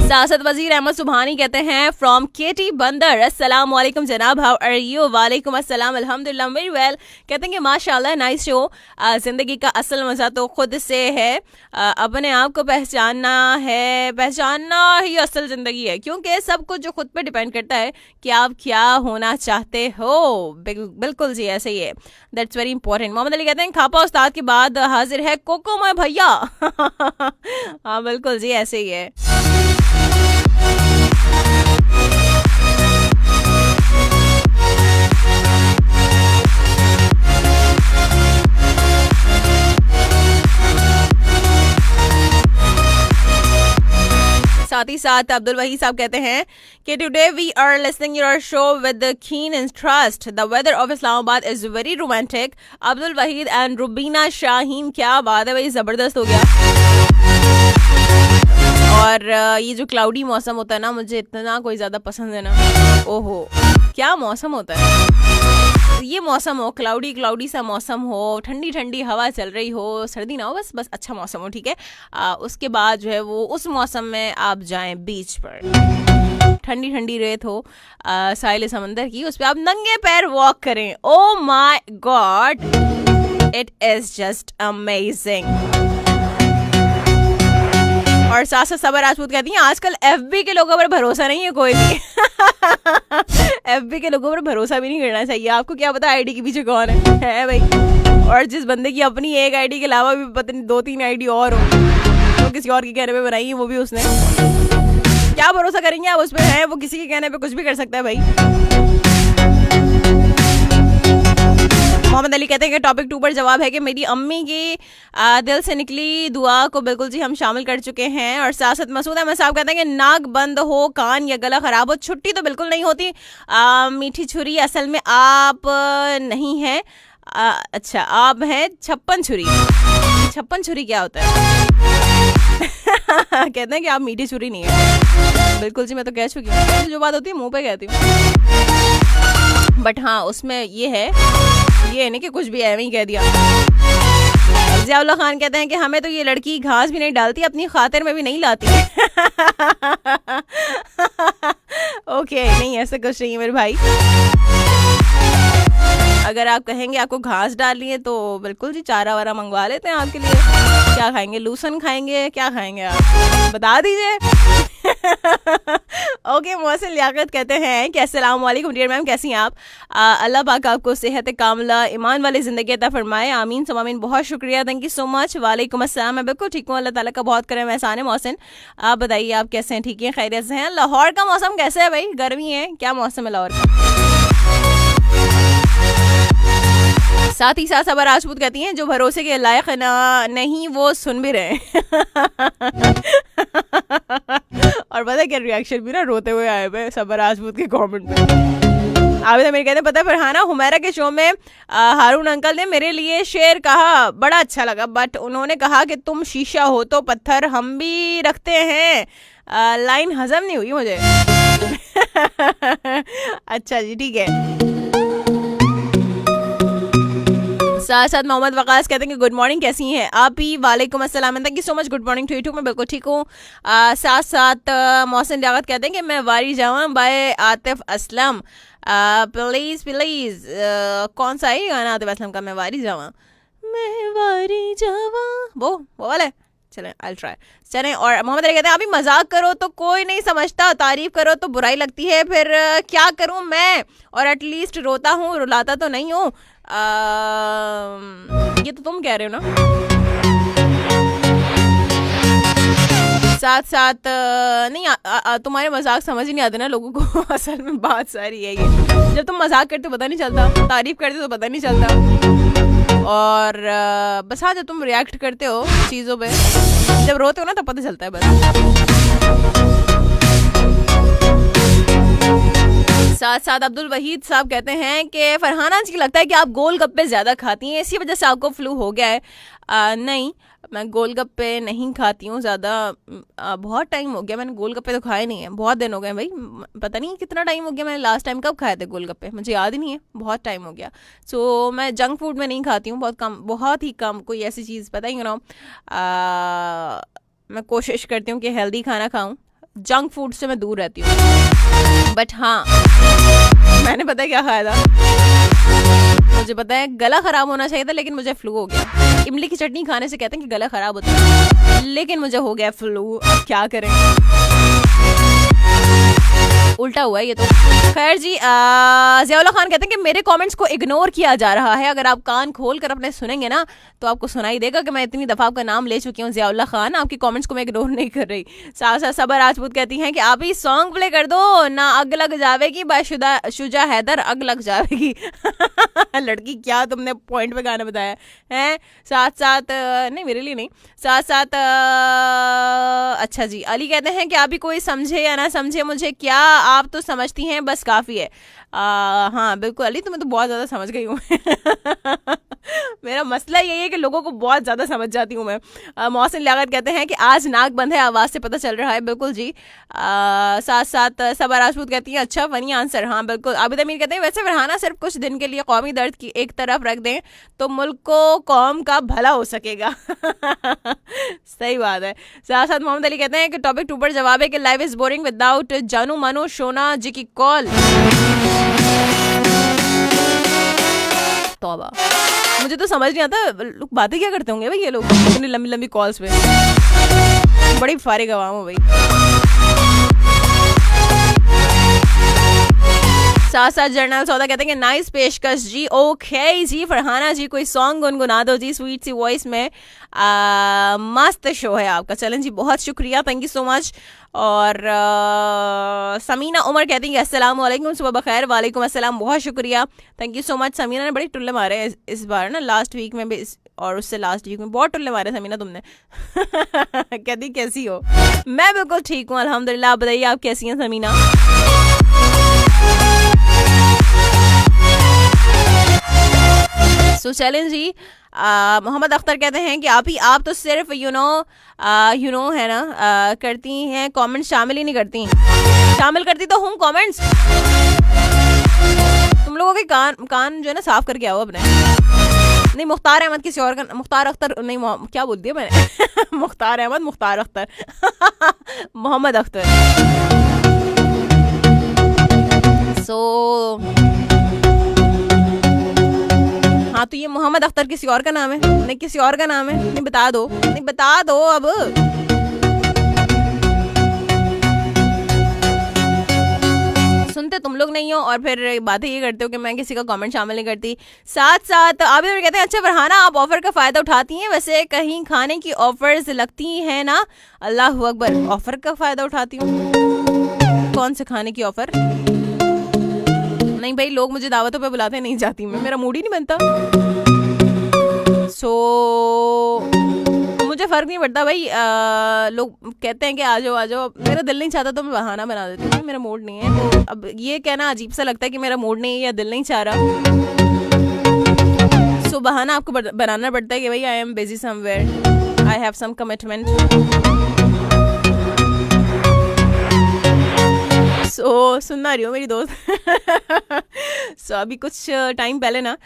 सियासत वजीर अहमद सुबहानी कहते हैं फ्रॉम केटी बंदर, अस्सलाम वालेकुम जनाब, हाउ आर यू? वालेकुम अस्सलाम, अल्हम्दुलिल्लाह वेरी वेल। कहते हैं कि माशाल्लाह नाइस शो। जिंदगी का असल मजा तो खुद से है, अपने आप को पहचानना ही असल जिंदगी है, क्योंकि सब कुछ जो खुद पे डिपेंड करता है कि आप क्या होना चाहते हो। बिल्कुल जी ऐसे ही है, that's very important. Mohammad Ali कहते हैं खापा उस्ताद के बाद हाजिर है कोको माय भैया। हाँ बिल्कुल जी ऐसे ही है। साथ ही साथ अब्दुल वही साहब कहते हैं कि today we are listening your show with keen interest, the weather of Islamabad is very romantic. Abdul Waheed and Rubina Shaheen, क्या बात है भाई, जबरदस्त हो गया। और ये जो क्लाउडी मौसम होता है ना, मुझे इतना कोई ज्यादा पसंद है ना। ओहो क्या मौसम होता है ये, मौसम हो क्लाउडी सा मौसम हो, ठंडी ठंडी हवा चल रही हो, सर्दी ना हो, बस अच्छा मौसम हो, ठीक है। उसके बाद जो है वो उस मौसम में आप जाएं बीच पर, ठंडी ठंडी रेत हो साहिल समंदर की, उस पर आप नंगे पैर वॉक करें। ओ my God, it is just amazing. और साथ साथ सबर राजपूत कहती हैं आजकल एफबी के लोगों पर भरोसा नहीं है कोई भी। एफबी के लोगों पर भरोसा भी नहीं करना चाहिए, आपको क्या पता आईडी के पीछे कौन है भाई। और जिस बंदे की अपनी एक आईडी के अलावा भी पता नहीं 2-3 आईडी और हो, तो किसी और के कहने पे बनाई है, वो भी उसने, क्या भरोसा करेंगे आप उस पर? है वो किसी के कहने पे कुछ भी कर सकता है भाई। मोहम्मद अली कहते हैं कि टॉपिक 2 पर जवाब है कि मेरी अम्मी की दिल से निकली दुआ को बिल्कुल जी हम शामिल कर चुके हैं। और साथ साथ मसूद अहमद साहब कहते हैं कि नाक बंद हो, कान या गला खराब हो, छुट्टी तो बिल्कुल नहीं होती। मीठी छुरी असल में आप नहीं है, अच्छा आप हैं छप्पन छुरी। छप्पन छुरी क्या होता है? कहते हैं कि आप मीठी छुरी नहीं है। बिल्कुल जी मैं तो कह चुकी हूँ, जो बात होती है मुंह पे कहती हूँ, बट हाँ उसमें ये है, ये नहीं कि कुछ भी ऐਵੇਂ ही कह दिया। जियाउल्लाह खान कहते हैं कि हमें तो ये लड़की घास भी नहीं डालती, अपनी खातिर में भी नहीं लाती। ओके नहीं ऐसा कुछ नहीं है मेरे भाई, अगर आप कहेंगे आपको घास डालनी है तो बिल्कुल जी चारा वारा मंगवा लेते हैं आपके लिए। क्या खाएंगे, लूसन खाएंगे, क्या खाएंगे आप बता दीजिए। ओके मोहसिन लियाकत कहते हैं कि अस्सलाम वालेकुम डियर मैम, कैसी हैं आप? अल्लाह पाक आपको सेहत कामला ईमान वाली ज़िंदगी अता फरमाए, आमीन सम आमीन। बहुत शुक्रिया, थैंक यू सो मच। वालेकुम अस्सलाम, मैं बिल्कुल ठीक हूँ, अल्लाह ताला का बहुत करम एहसान है। मोहसिन आप बताइए आप कैसे हैं? ठीक है, खैरियत से हैं? लाहौर का मौसम कैसा है भाई? गर्मी है, क्या मौसम है लाहौर का? साथ ही साथ सबर राजपूत कहती हैं जो भरोसे के लायक नहीं वो सुन भी रहे। और पता है क्या रिएक्शन भी ना रोते हुए आए हुए सबर राजपूत के कमेंट पे। आबिद मेरे कहते हैं पता है फरहाना, हुमैरा के शो में हारून अंकल ने मेरे लिए शेर कहा, बड़ा अच्छा लगा, बट उन्होंने कहा कि तुम शीशा हो तो पत्थर हम भी रखते हैं। लाइन हजम नहीं हुई मुझे। अच्छा जी ठीक है। साथ साथ मोहम्मद वकास कहते हैं कि गुड मॉर्निंग, कैसी हैं आप? ही वालेकुम अस्सलाम, thank you so much, good morning to you too. मैं बिल्कुल ठीक हूँ। साथ साथ मोहसिन लियाकत कहते हैं कि मैं Vaari Jaava by Atif Aslam. Please please कौन सा है गाना आतिफ असलम का? मैं वारी जावा, मैं वारी जावा, वो वाला है। चलें आई ट्राई। चलें। और मोहम्मद अली कहते हैं अभी मजाक करो तो कोई नहीं समझता, तारीफ करो तो बुराई लगती है, फिर क्या करूं मैं? और एटलीस्ट रोता हूँ, रुलाता तो नहीं हूँ। ये तो तुम कह रहे हो ना। साथ साथ नहीं तुम्हारे मजाक समझ ही नहीं आते ना लोगों को। असल में बात सारी है ये, जब तुम मजाक करते हो पता नहीं चलता, तारीफ करते हो तो पता नहीं चलता, और बस हाँ जब तुम रिएक्ट करते हो चीज़ों पे, जब रोते हो ना तब पता चलता है बस। साथ साथ अब्दुल वहीद साहब कहते हैं कि फरहाना जी लगता है कि आप गोलगप्पे ज़्यादा खाती हैं, इसी वजह से आपको फ्लू हो गया है। नहीं मैं गोलगप्पे नहीं खाती हूँ ज़्यादा। बहुत टाइम हो गया मैंने गोलगप्पे तो खाए नहीं है, बहुत दिन हो गए भाई। पता नहीं कितना टाइम हो गया, मैंने लास्ट टाइम कब खाए थे गोलगप्पे, मुझे याद ही नहीं है, बहुत टाइम हो गया। सो मैं जंक फूड में नहीं खाती हूँ, बहुत कम, बहुत ही कम, कोई ऐसी चीज़ पता ही मैं कोशिश करती हूँ कि हेल्दी खाना खाऊँ, जंक फूड से मैं दूर रहती हूँ। बट हाँ, मैंने पता है क्या खाया था, मुझे पता है गला खराब होना चाहिए था लेकिन मुझे फ्लू हो गया। इमली की चटनी खाने से कहते हैं कि गला खराब होता है, लेकिन मुझे हो गया फ्लू, अब क्या करें, उल्टा हुआ है ये तो। खैर जी, ज़ियाउल्लाह खान कहते हैं कि मेरे कमेंट्स को इग्नोर किया जा रहा है, अगर आप कान खोल कर अपने सुनेंगे ना तो आपको सुनाई देगा कि मैं इतनी दफ़ा आपका नाम ले चुकी हूँ। ज़ियाउल्लाह खान, आपकी कमेंट्स को मैं इग्नोर नहीं कर रही। साथ साथ सबा राजपूत कहती हैं कि आप ही सॉन्ग प्ले कर दो ना, अग लग जावेगी बाय शुजा हैदर, अग लग जावेगी। लड़की क्या तुमने पॉइंट पे गाना बताया है। साथ साथ नहीं, मेरे लिए नहीं, साथ साथ अच्छा जी, अली कहते हैं कि आप ही कोई समझे या ना समझे मुझे क्या, आप तो समझती हैं बस काफ़ी है। हाँ बिल्कुल अली, तुम्हें तो बहुत ज़्यादा समझ गई हूँ। मेरा मसला यही है कि लोगों को बहुत ज़्यादा समझ जाती हूँ मैं। मोहसिन लियाकत कहते हैं कि आज नाक बंद है, आवाज़ से पता चल रहा है। बिल्कुल जी। साथ साथ सबा राजपूत कहती है अच्छा फनी आंसर। हाँ बिल्कुल। आबिद अमीर कहते हैं वैसे फरहाना सिर्फ कुछ दिन के लिए कौमी दर्द की एक तरफ रख दें तो मुल्क को कौम का भला हो सकेगा। सही बात है। साथ साथ मोहम्मद अली कहते हैं कि टॉपिक 2 पर जवाब है कि लाइफ इज बोरिंग विदाउट जानू मानो शोना जी की कॉल। तौबा, मुझे तो समझ नहीं आता लोग बातें क्या करते होंगे भाई, ये लोग इतनी लंबी लंबी कॉल्स पे, बड़ी फारिग आवाम हो भाई। साथ साथ जर्नल सौदा कहते हैं कि नाइस पेशकश जी। ओके जी फरहाना जी, कोई सॉन्ग गुनगुना दो जी स्वीट सी वॉइस में। मस्त शो है आपका, चलें जी, बहुत शुक्रिया, थैंक यू सो मच। और समीना उमर कहती हैं अस्सलाम वालेकुम, सुबह बखैर। वालेकुम अस्सलाम, बहुत शुक्रिया, thank you so much. Samina ने बड़ी टुल्ले मारे हैं इस बार ना, लास्ट वीक में भी और उससे लास्ट वीक में बहुत टुल्ले मारे समीना तुमने। कहती कैसी हो? मैं बिल्कुल ठीक हूँ अल्हम्दुलिल्लाह, आप बताइए आप कैसी हैं समीना? सो चैलेंज जी। मोहम्मद अख्तर कहते हैं कि आप तो सिर्फ यू नो है ना करती हैं, कमेंट्स शामिल ही नहीं करती। शामिल करती तो हूँ कमेंट्स। तुम लोगों के कान जो है ना साफ करके आओ अपने। नहीं, मुख्तार अहमद किसी और का, मुख्तार अख्तर नहीं, क्या बोल दिया मैंने? मुख्तार अहमद, मुख्तार अख्तर। मोहम्मद अख्तर। हाँ तो ये मोहम्मद अख्तर किसी और का नाम है? नहीं किसी और का नाम है, नहीं बता दो, नहीं बता दो अब। सुनते तुम लोग नहीं हो और फिर बातें ये करते हो कि मैं किसी का कमेंट शामिल नहीं करती। साथ साथ आप भी कहते हैं अच्छा फरहाना आप ऑफर का फायदा उठाती हैं, वैसे कहीं खाने की ऑफर्स लगती हैं ना? अल्लाह अकबर, ऑफर का फायदा उठाती हूँ? कौन से खाने की ऑफर? नहीं भाई, लोग मुझे दावतों पे बुलाते नहीं जाती मैं, मेरा मूड ही नहीं बनता। मुझे फर्क नहीं पड़ता भाई। लोग कहते हैं कि आ जाओ आ जाओ, मेरा दिल नहीं चाहता तो मैं बहाना बना देती हूँ, मेरा मूड नहीं है। तो अब ये कहना अजीब सा लगता है कि मेरा मूड नहीं है या दिल नहीं चाह रहा। सो बहाना आपको बनाना पड़ता है कि भाई I am busy somewhere, I have some commitment. सुनना रही हो मेरी दोस्त। अभी कुछ टाइम पहले ना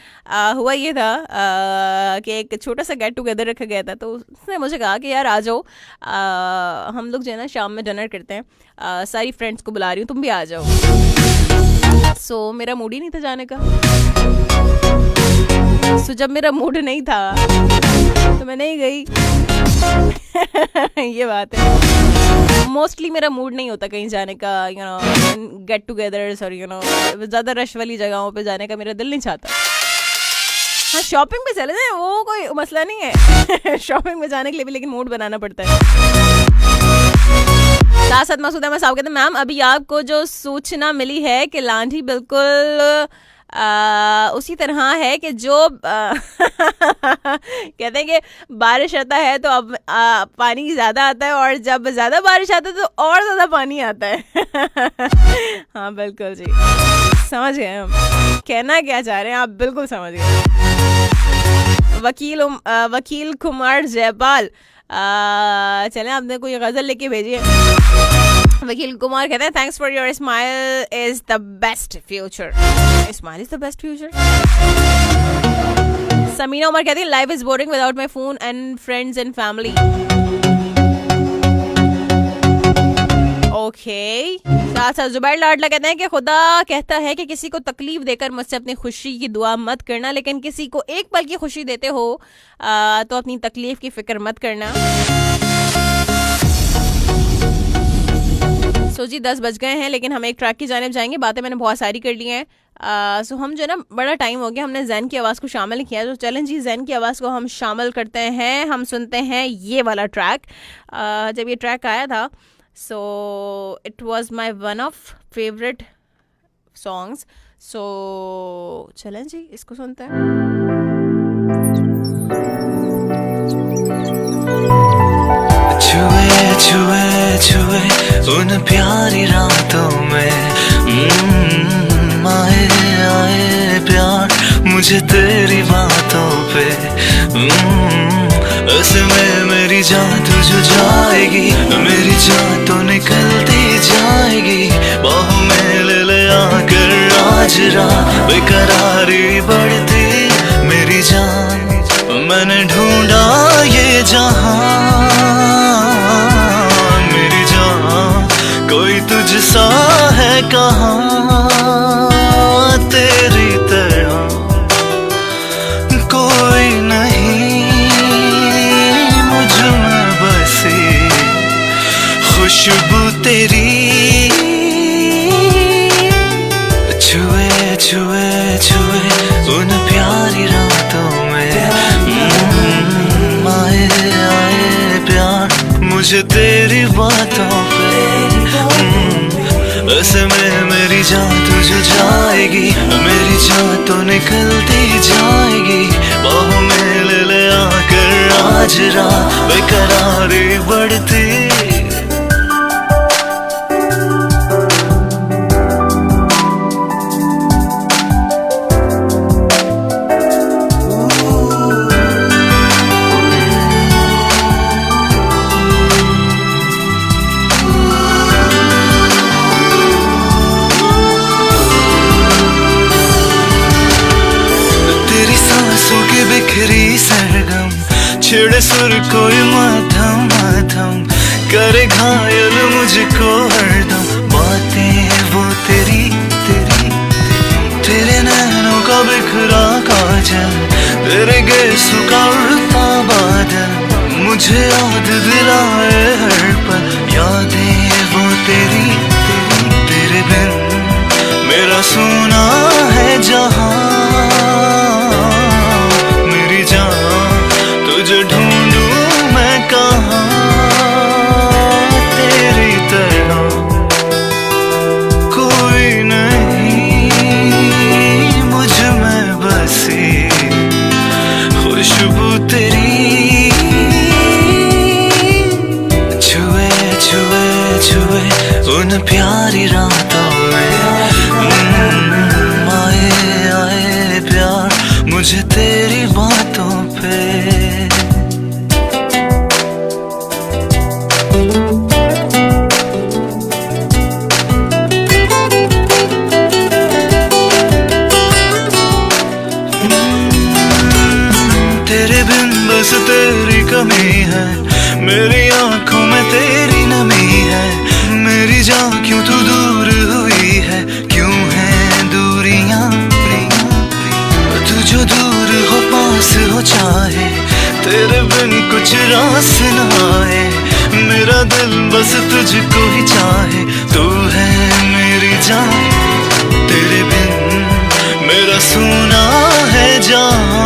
हुआ ये था कि एक छोटा सा गेट टुगेदर रखा गया था, तो उसने मुझे कहा कि यार आ जाओ, हम लोग जो है ना शाम में डिनर करते हैं, सारी फ्रेंड्स को बुला रही हूँ, तुम भी आ जाओ। मेरा मूड ही नहीं था जाने का। जब मेरा मूड नहीं था तो मैं नहीं गई। ये बात है, मोस्टली मेरा मूड नहीं होता कहीं जाने का, गेट टुगेदर्स और ज़्यादा रश वाली जगहों पे जाने का मेरा दिल नहीं चाहता। हाँ शॉपिंग पे चले जाए वो कोई मसला नहीं है। शॉपिंग पे जाने के लिए भी लेकिन मूड बनाना पड़ता है। साथ साथ मसूद अहमद साहब कहते हैं मैम अभी आपको जो सूचना मिली है कि लांढी बिल्कुल उसी तरह है कि जो कहते हैं कि बारिश आता है तो अब पानी ज़्यादा आता है और जब ज़्यादा बारिश आता है तो और ज़्यादा पानी आता है। हाँ बिल्कुल जी, समझ गए हम कहना क्या चाह रहे हैं, आप बिल्कुल समझ गए। वकील कुमार जयपाल, चलें आपने कोई गजल लेके भेजी है। वकील कुमार कहते हैं thanks for your smile is the best future. Smile is the best future. Samina Umar कहती है life is boring without my phone and friends and family. Okay, साथ साथ जुबैर लाडला कहते हैं कि खुदा कहता है कि किसी को तकलीफ देकर मुझसे अपनी खुशी की दुआ मत करना, लेकिन किसी को एक पल की खुशी देते हो तो अपनी तकलीफ की फिक्र मत करना। सो जी 10 बज गए हैं, लेकिन हम एक ट्रैक की जानिब जाएंगे। बातें मैंने बहुत सारी कर ली हैं। सो हम जो ना बड़ा टाइम हो गया, हमने जैन की आवाज़ को शामिल किया, तो चलें जी जैन की आवाज़ को हम शामिल करते हैं। हम सुनते हैं ये वाला ट्रैक। जब ये ट्रैक आया था so it was my one of favourite songs. So चलें जी इसको सुनते हैं। छुए छुए छुए उन प्यारी रातों में आए आए प्यार मुझे तेरी बातों पे। उसमें मेरी जान तुझे जाएगी, मेरी जान तो निकलती जाएगी। बाहों में ले ले आकर आज रात बेकरारी बढ़ती मेरी जान। मैंने ढूंढा ये जहां मेरी जान, कोई तुझसा है कहाँ तेरी तरह कोई नहीं मुझ में बसी खुशबू तेरी। छुए छुए छुए उन प्यारी रातों में आए आए प्यार मुझे तेरी बातों पे। उसमें मेरी जान तुझे जाएगी, मेरी जान तो निकलती जाएगी। बाहों में ले ले आकर आज रात बेकरारी बढ़ती। बिखरी सरगम छेड़े सुर कोई माधम माधम करे घायल मुझको हरदम। बातें वो तेरी तेरी तेरे नैनों का बिखरा काजल, तेरे गेसों का उड़ता बादल मुझे याद दिलाए हर पल। यादें वो तेरी तेरी तेरे बिन मेरा सोना है जहां। तुझे ढूंढूं मैं कहाँ तेरी तरह कोई नहीं मुझ में बसी खुशबू तेरी। छुए छुए छुए उन प्यारी रातों में आए आए प्यार मुझे तेरी बातों पे। बस तेरी कमी है, मेरी आंखों में तेरी नमी है। मेरी जान क्यों तू दूर हुई है, क्यों है दूरियां। तू जो दूर हो पास हो चाहे, तेरे बिन कुछ रास न आए। मेरा दिल बस तुझको ही चाहे, तू है मेरी जान। तेरे बिन मेरा सोना है जहां।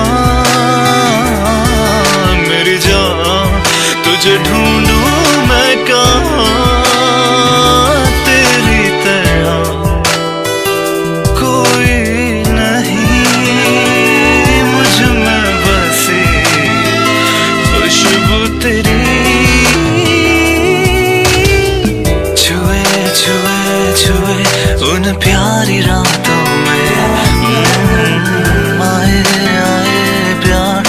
तुझे ढूंढूं मैं कहाँ तेरी तरह कोई नहीं मुझ में बसी खुशबू तेरी। छुए छुए छुए उन प्यारी रातों में आए आए प्यार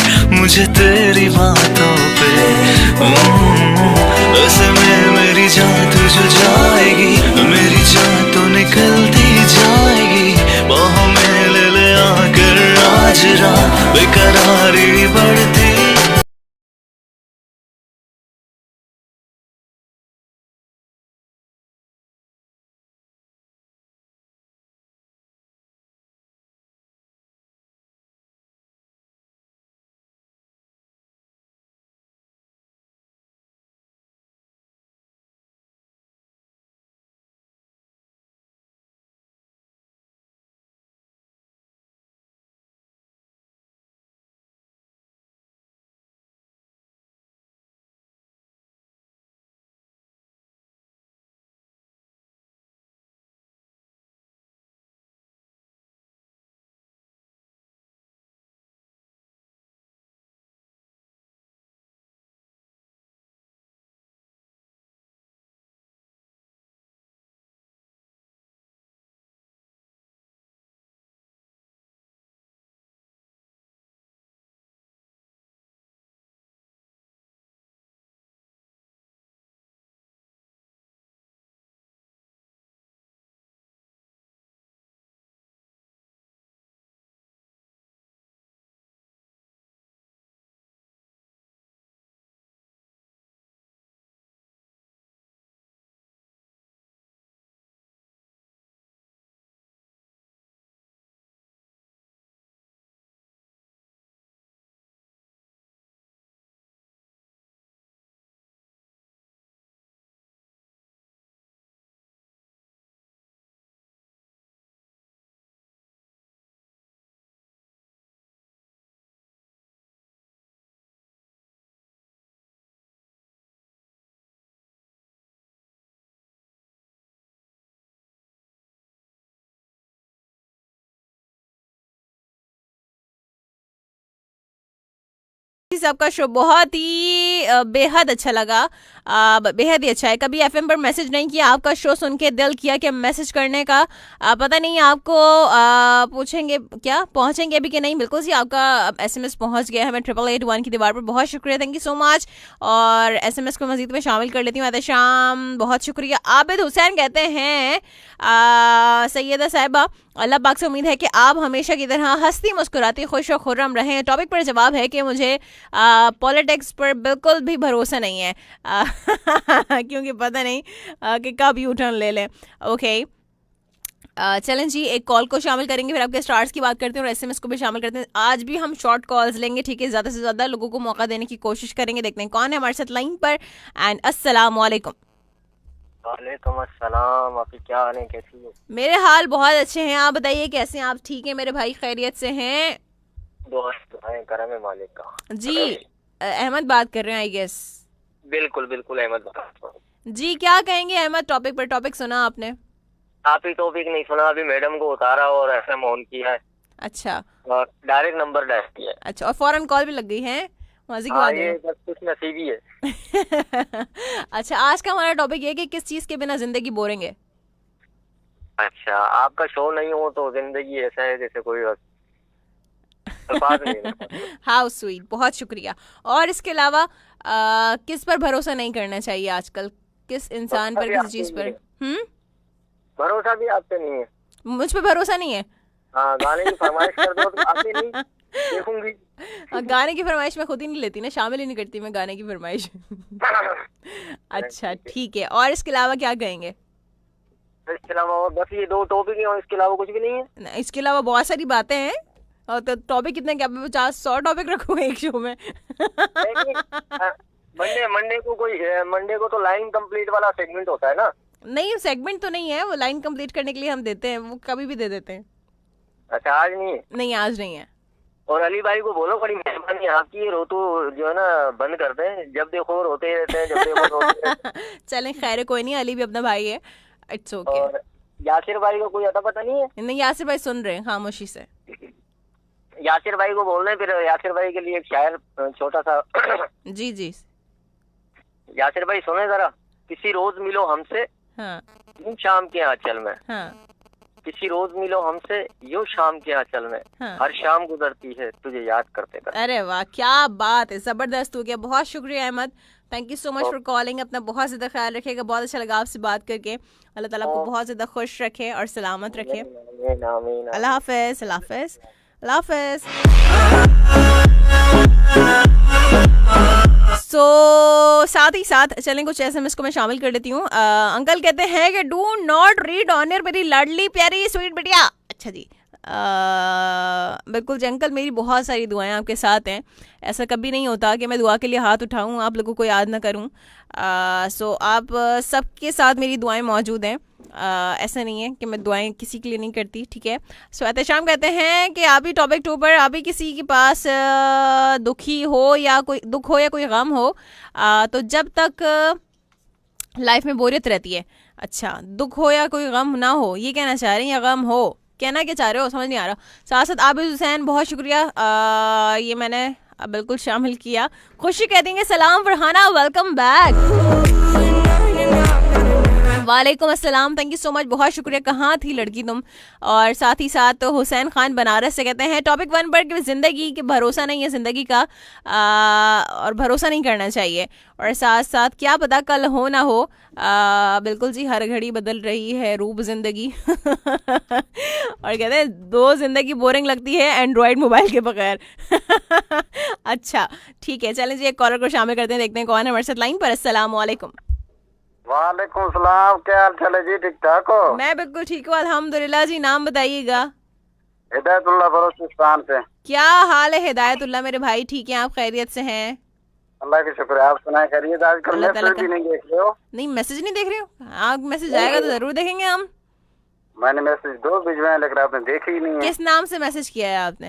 से आपका शो बहुत ही बेहद अच्छा लगा, बेहद ही अच्छा है। कभी एफएम पर मैसेज नहीं किया, आपका शो सुन के दिल किया कि मैसेज करने का। पता नहीं आपको पूछेंगे क्या, पहुंचेंगे भी कि नहीं। बिल्कुल जी, आपका एसएमएस पहुंच गया हमें 8881 की दीवार पर। बहुत शुक्रिया, थैंक यू सो मच। और एसएमएस को मजीद में शामिल कर लेती हूँ। शाम बहुत शुक्रिया। आबिद हुसैन कहते हैं सैयदा साहिबा, अल्लाह पाक से उम्मीद है कि आप हमेशा की तरह हंसती मुस्कुराती खुश और खुर्रम रहें। टॉपिक पर जवाब है कि मुझे पॉलिटिक्स पर बिल्कुल भी भरोसा नहीं है क्योंकि पता नहीं कि कब यू टर्न ले लें। ओके चलें जी, एक कॉल को शामिल करेंगे, फिर आपके स्टार्स की बात करते हैं और एसएमएस को भी शामिल करते हैं। आज भी हम शॉर्ट कॉल्स लेंगे, ठीक है, ज़्यादा से ज़्यादा लोगों को मौका देने की कोशिश करेंगे। देखते हैं कौन है हमारे साथ लाइन पर। एंड अस्सलाम वालेकुम। वालेकुम अस्सलाम, आपकी क्या हाल है, कैसी हो? मेरे हाल बहुत अच्छे हैं, आप बताइए कैसे हैं आप? ठीक है मेरे भाई, खैरियत से हैं? दुआएं करम है मालिक का। जी अहमद बात कर रहे हैं आई गेस। बिल्कुल बिल्कुल अहमद बात कर रहा हूं। जी क्या कहेंगे अहमद टॉपिक पर? टॉपिक सुना आपने? आप ही टॉपिक नहीं सुना, अभी मैडम को उतारा और एफएम ऑन किया है। अच्छा, और डायरेक्ट नंबर डायल किया है। अच्छा, और फौरन कॉल भी लग गई है, मजे की हाँ, बात ये है। बस कुछ नसीबी है। अच्छा, आज का हमारा टॉपिक ये है कि किस चीज के बिना जिंदगी बोरिंग है। अच्छा, आपका शो नहीं हो तो जिंदगी ऐसा है जैसे कोई बात नहीं। हाउ स्वीट, बहुत शुक्रिया। और इसके अलावा किस पर भरोसा नहीं करना चाहिए आजकल? किस इंसान पर, किसी चीज पर? भरोसा भी आपसे नहीं है। मुझ पे भरोसा नहीं है? हाँ, गाने की फरमाइश कर दो तो आपसे नहीं देखूंगी। गाने की फरमाइश मैं खुद ही नहीं लेती ना, शामिल ही नहीं करती मैं गाने की फरमाइश। अच्छा ठीक है, और इसके अलावा क्या कहेंगे? इसके अलावा और बस ये दो टॉपिक है और इसके अलावा कुछ भी नहीं है। इसके अलावा बहुत सारी बातें हैं। और तो टॉपिक कितने, क्या 50-100 टॉपिक रखूंगा एक शो में? मंडे को तो लाइन कंप्लीट वाला सेगमेंट होता है ना? नहीं, सेगमेंट तो नहीं है, वो लाइन कंप्लीट करने के लिए हम देते हैं, वो कभी भी दे देते हैं। अच्छा, आज नहीं है? नहीं, आज नहीं है। और अली भाई को बोलो, बड़ी मेहरबानी आपकी, रोतू जो है ना बंद कर दें, जब देखो रोते ही रहते हैं, जब देखो रोते रहते हैं। चलें, खैर कोई नहीं, अली भी अपना भाई है, इट्स ओके। और यासिर भाई का कोई अता पता नहीं है? नहीं, यासिर भाई सुन रहे हैं खामोशी से। यासिर भाई को बोल रहे हैं, फिर यासिर भाई के लिए एक शायर छोटा सा। जी जी, यासिर भाई सुने जरा। किसी रोज मिलो हमसे, हाँ यूं शाम के आंचल में। हाँ, किसी रोज मिलो हमसे यूं शाम के आंचल में। हाँ। हर शाम गुजरती है तुझे याद करते करते। अरे वाह, क्या बात है, जबरदस्त हो गया। बहुत शुक्रिया Ahmed, thank you so much for calling. अपना बहुत ज्यादा ख्याल रखिएगा, बहुत अच्छा लगा आपसे बात करके। अल्लाह ताला आपको बहुत ज्यादा खुश रखे और सलामत रखे। अल्लाह हाफिज, अल्लाह हाफिज, अल्लाह हाफिज। सो साथ ही साथ चलें कुछ एसएमएस को मैं शामिल कर लेती हूँ। अंकल कहते हैं कि डू नॉट रीड ऑनर मेरी लाडली प्यारी स्वीट बिटिया। अच्छा जी, बिल्कुल जी अंकल, मेरी बहुत सारी दुआएं आपके साथ हैं। ऐसा कभी नहीं होता कि मैं दुआ के लिए हाथ उठाऊं, आप लोगों को याद ना करूं। सो आप सबके साथ मेरी दुआएं मौजूद हैं। ऐसा नहीं है कि मैं दुआएं किसी के लिए नहीं करती, ठीक है। सो एहतशाम कहते हैं कि आप ही टॉपिक 2 पर, आप ही किसी के पास दुखी हो या कोई दुख हो या कोई गम हो, तो जब तक लाइफ में बोरियत रहती है। अच्छा, दुख हो या कोई गम ना हो, ये कहना चाह रहे हैं, या गम हो, कहना क्या चाह रहे हो, समझ नहीं आ रहा। साथ साथ आबिद हुसैन, बहुत शुक्रिया, ये मैंने बिल्कुल शामिल किया। खुशी कह देंगे सलाम फरहाना, वेलकम बैक। वालेकुम अस्सलाम, थैंक यू सो मच, बहुत शुक्रिया, कहाँ थी लड़की तुम। और साथ ही साथ हुसैन खान बनारस से कहते हैं टॉपिक 1 पर कि ज़िंदगी के भरोसा नहीं है ज़िंदगी का, और भरोसा नहीं करना चाहिए। और साथ साथ क्या पता कल हो ना हो। बिल्कुल जी, हर घड़ी बदल रही है रूप ज़िंदगी। और कहते हैं 2 ज़िंदगी बोरिंग लगती है एंड्रॉयड मोबाइल के बगैर। अच्छा ठीक है, चलें जी एक कॉलर को शामिल करते हैं, देखते हैं कौन है हमारे साथ लाइन पर। अस्सलाम वालेकुम। वालेकुम सलाम, क्या हाल चाल है जी, ठीक ठाक हो? मैं बिल्कुल ठीक हूँ अल्हम्दुलिल्लाह जी, नाम बताइएगा। हिदायतुल्लाह बलोचिस्तान से। क्या हाल है हिदायतुल्लाह मेरे भाई? ठीक है, आप खैरियत से हैं? अल्लाह का शुक्र है, आप सुनाए खैरियत? आजकल अल्लाह ताला मैसेज भी नहीं देख रहे हो? नहीं, मैसेज नहीं देख रहे हो आप? मैसेज आएगा तो जरूर देखेंगे हम। मैंने मैसेज 2 भिजवाए लेकिन आपने देखी ही नहीं है। किस नाम से मैसेज किया है आपने?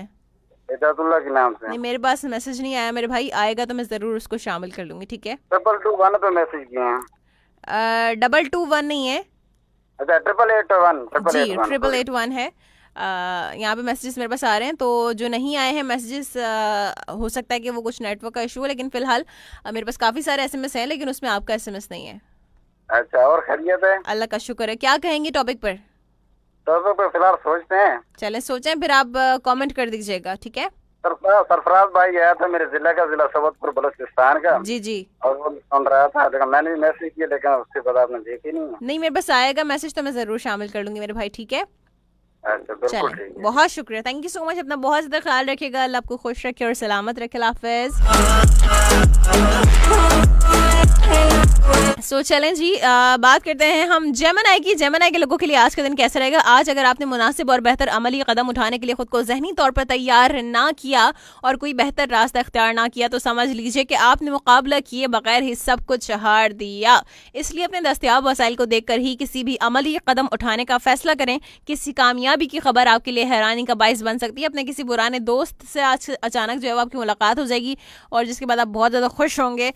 हिदायतुल्लाह के नाम से। नहीं, मेरे पास मैसेज नहीं आया मेरे भाई, आएगा तो मैं जरूर उसको शामिल कर लूंगी, ठीक है। 221 पे मैसेज किए हैं। 221 नहीं है अच्छा, 881 जी, 881 है। यहाँ पे मैसेजेस मेरे पास आ रहे हैं, तो जो नहीं आए हैं मैसेजेस हो सकता है कि वो कुछ नेटवर्क का इशू है, लेकिन फिलहाल मेरे पास काफ़ी सारे SMS हैं, लेकिन उसमें आपका SMS नहीं है। अच्छा, और खैरियत है? अल्लाह का शुक्र है। क्या कहेंगे टॉपिक पर? तो फिलहाल सोचते हैं। चलें सोचें, फिर आप कमेंट कर दीजिएगा, ठीक है? सरफराज भाई आया था मेरे जिला का, जिला सोबतपुर बलूचिस्तान का। जी जी। और वो सुन रहा था, लेकिन मैंने भी मैसेज किया, लेकिन उसके बाद आपने देखी नहीं। नहीं, मेरे पास आएगा मैसेज तो मैं ज़रूर शामिल कर लूँगी मेरे भाई, ठीक है? अच्छा, बिल्कुल चलें, ठीक है। बहुत शुक्रिया, थैंक यू सो मच। अपना बहुत ज़्यादा ख्याल रखिएगा, अल्लाह आपको खुश रखे और सलामत रखे। अल्लाह हाफ़िज़। सो चलें जी, बात करते हैं हम जेमिनी की। जेमिनी के लोगों के लिए आज का दिन कैसा रहेगा? आज अगर आपने मुनासिब और बेहतर अमली कदम उठाने के लिए खुद को जहनी तौर पर तैयार ना किया और कोई बेहतर रास्ता इख्तियार ना किया, तो समझ लीजिए कि आपने मुकाबला किए बगैर ही सब कुछ हार दिया। इसलिए अपने दस्तयाब वसाइल को देखकर ही किसी भी अमली कदम उठाने का फैसला करें। किसी कामयाबी की खबर आपके लिए हैरानी का बाइस बन सकती है। अपने किसी पुराने दोस्त से आज अचानक जो है आपकी मुलाकात हो जाएगी और जिसके बाद आप बहुत ज़्यादा खुश होंगे,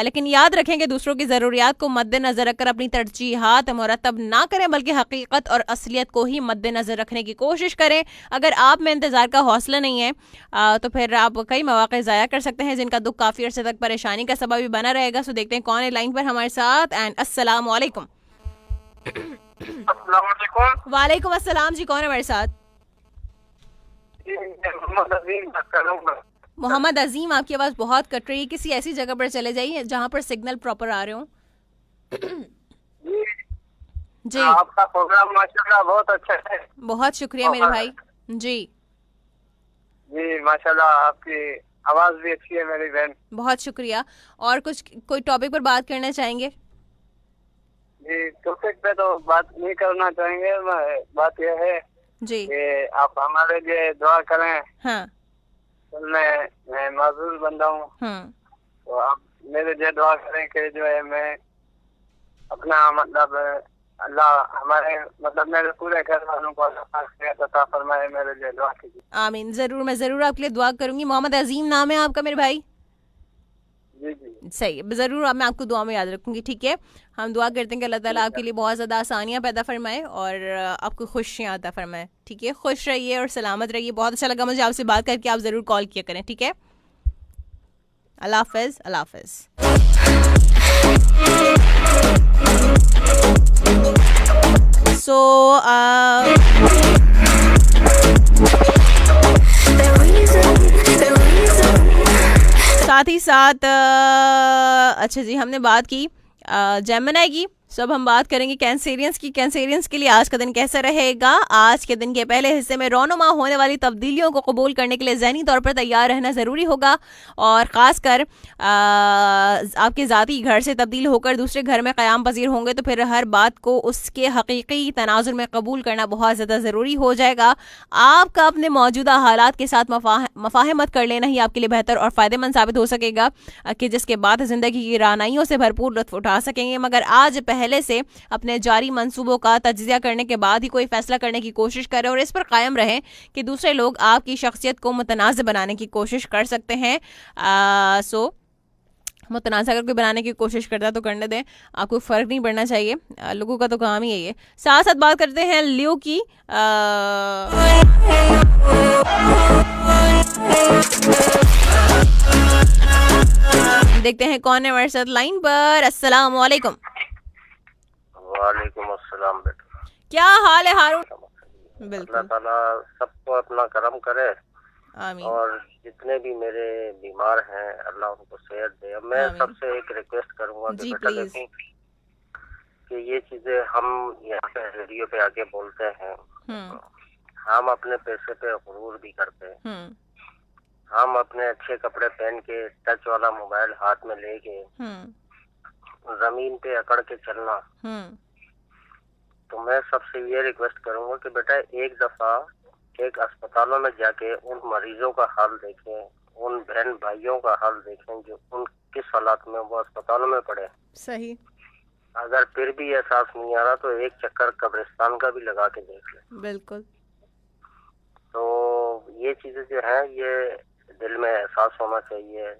लेकिन याद रखें कि दूसरों की ज़रूरियात को मद्देनजर रखकर अपनी तरजीहात मुरतब ना करें, बल्कि हकीकत और असलियत को ही मद्देनजर रखने की कोशिश करें। अगर आप में इंतज़ार का हौसला नहीं है तो फिर आप कई मौके ज़ाया कर सकते हैं, जिनका दुख काफ़ी अर्से तक परेशानी का सबब भी बना रहेगा। सो देखते हैं कौन है लाइन पर हमारे साथ। एंड अस्सलाम वालेकुम। वालेकुम अस्सलाम जी, कौन है हमारे साथ? मोहम्मद अजीम, आपकी आवाज़ बहुत कट रही है, किसी ऐसी जगह पर चले जाइए जहाँ पर सिग्नल प्रॉपर आ रहे हो। जी, आपका प्रोग्राम माशाल्लाह बहुत अच्छा है। बहुत शुक्रिया मेरे भाई। जी जी, माशाल्लाह आपकी आवाज भी अच्छी है मेरी बहन। बहुत शुक्रिया। और कोई टॉपिक पर बात करना चाहेंगे? जी, टॉपिक पे तो बात नहीं करना चाहेंगे। बात यह है जी। कि आप हमारे लिए दुआ करें। हाँ। मैं माजूर बंदा हूँ, तो आप मेरे लिए दुआ करें कि जो है मैं अपना मतलब अल्लाह हमारे मतलब मेरे पूरे घर वालों को अता फरमाए। मेरे लिए दुआ कीजिए। आमीन, जरूर, मैं जरूर आपके लिए दुआ करूंगी। मोहम्मद अजीम नाम है आपका मेरे भाई? जी जी, सही, जरूर मैं आपको दुआ में याद रखूंगी, ठीक है? हम दुआ करते हैं कि अल्लाह ताला आपके लिए बहुत ज़्यादा आसानियां पैदा फरमाए और आपको खुशियां अता फरमाए, ठीक है? खुश रहिए और सलामत रहिए। बहुत अच्छा लगा मुझे आपसे बात करके, आप ज़रूर कॉल किया करें, ठीक है? अल्लाह हाफ़िज़। अल्लाह हाफ़िज़। सो साथ ही साथ अच्छा जी, हमने बात की जेमिनी की। सब हम बात करेंगे कैंसेरियंस की। कैंसेरियंस के लिए आज का दिन कैसा रहेगा? आज के दिन के पहले हिस्से में रोनुमा होने वाली तब्दीलियों को कबूल करने के लिए ज़हनी तौर पर तैयार रहना ज़रूरी होगा, और ख़ासकर आपके ज़ाती घर से तब्दील होकर दूसरे घर में क़याम पजीर होंगे तो फिर हर बात को उसके हकीकी तनाजुर में कबूल करना बहुत ज़्यादा ज़रूरी हो जाएगा। आपका अपने मौजूदा हालात के साथ मफाहमत कर लेना ही आपके लिए बेहतर और फ़ायदेमंद साबित हो सकेगा, कि जिसके बाद ज़िंदगी की रानाइयों से भरपूर लुत्फ़ उठा सकेंगे। मगर आज पहले से अपने जारी मंसूबों का तज्ज़िया करने के बाद ही कोई फैसला करने की कोशिश करें और इस पर कायम रहें कि दूसरे लोग आपकी शख्सियत को मुतनाज़ बनाने की कोशिश कर सकते हैं। सो मुतनाज़ अगर कोई बनाने की कोशिश करता है तो करने दें, आपको फ़र्क नहीं पड़ना चाहिए, लोगों का तो काम ही यही है। साथ साथ बात करते हैं लियो की। देखते हैं कौन है हमारे साथ लाइन पर। अस्सलाम वालेकुम। वालेकुम अस्सलाम बेटा, क्या हाल है हारून? बिल्कुल, अल्लाह ताला सबको अपना करम करे। आमीन। और जितने भी मेरे बीमार हैं अल्लाह उनको सेहत दे। अब मैं सबसे एक रिक्वेस्ट करूंगा कि बेटा देखो कि ये चीजें हम यहाँ पे रेडियो पे आके बोलते हैं, हम अपने पैसे पे गुरूर भी करते हैं। हम अपने अच्छे कपड़े पहन के टच वाला मोबाइल हाथ में लेके जमीन पे अकड़ के चलना। तो मैं सबसे ये रिक्वेस्ट करूंगा कि बेटा एक दफा एक अस्पतालों में जाके उन मरीजों का हाल देखें, उन बहन भाइयों का हाल देखें जो उन किस हालात में वो अस्पतालों में पड़े। सही। अगर फिर भी एहसास नहीं आ रहा तो एक चक्कर कब्रिस्तान का भी लगा के देख ले। बिल्कुल। तो ये चीजें जो है ये दिल में एहसास होना चाहिए,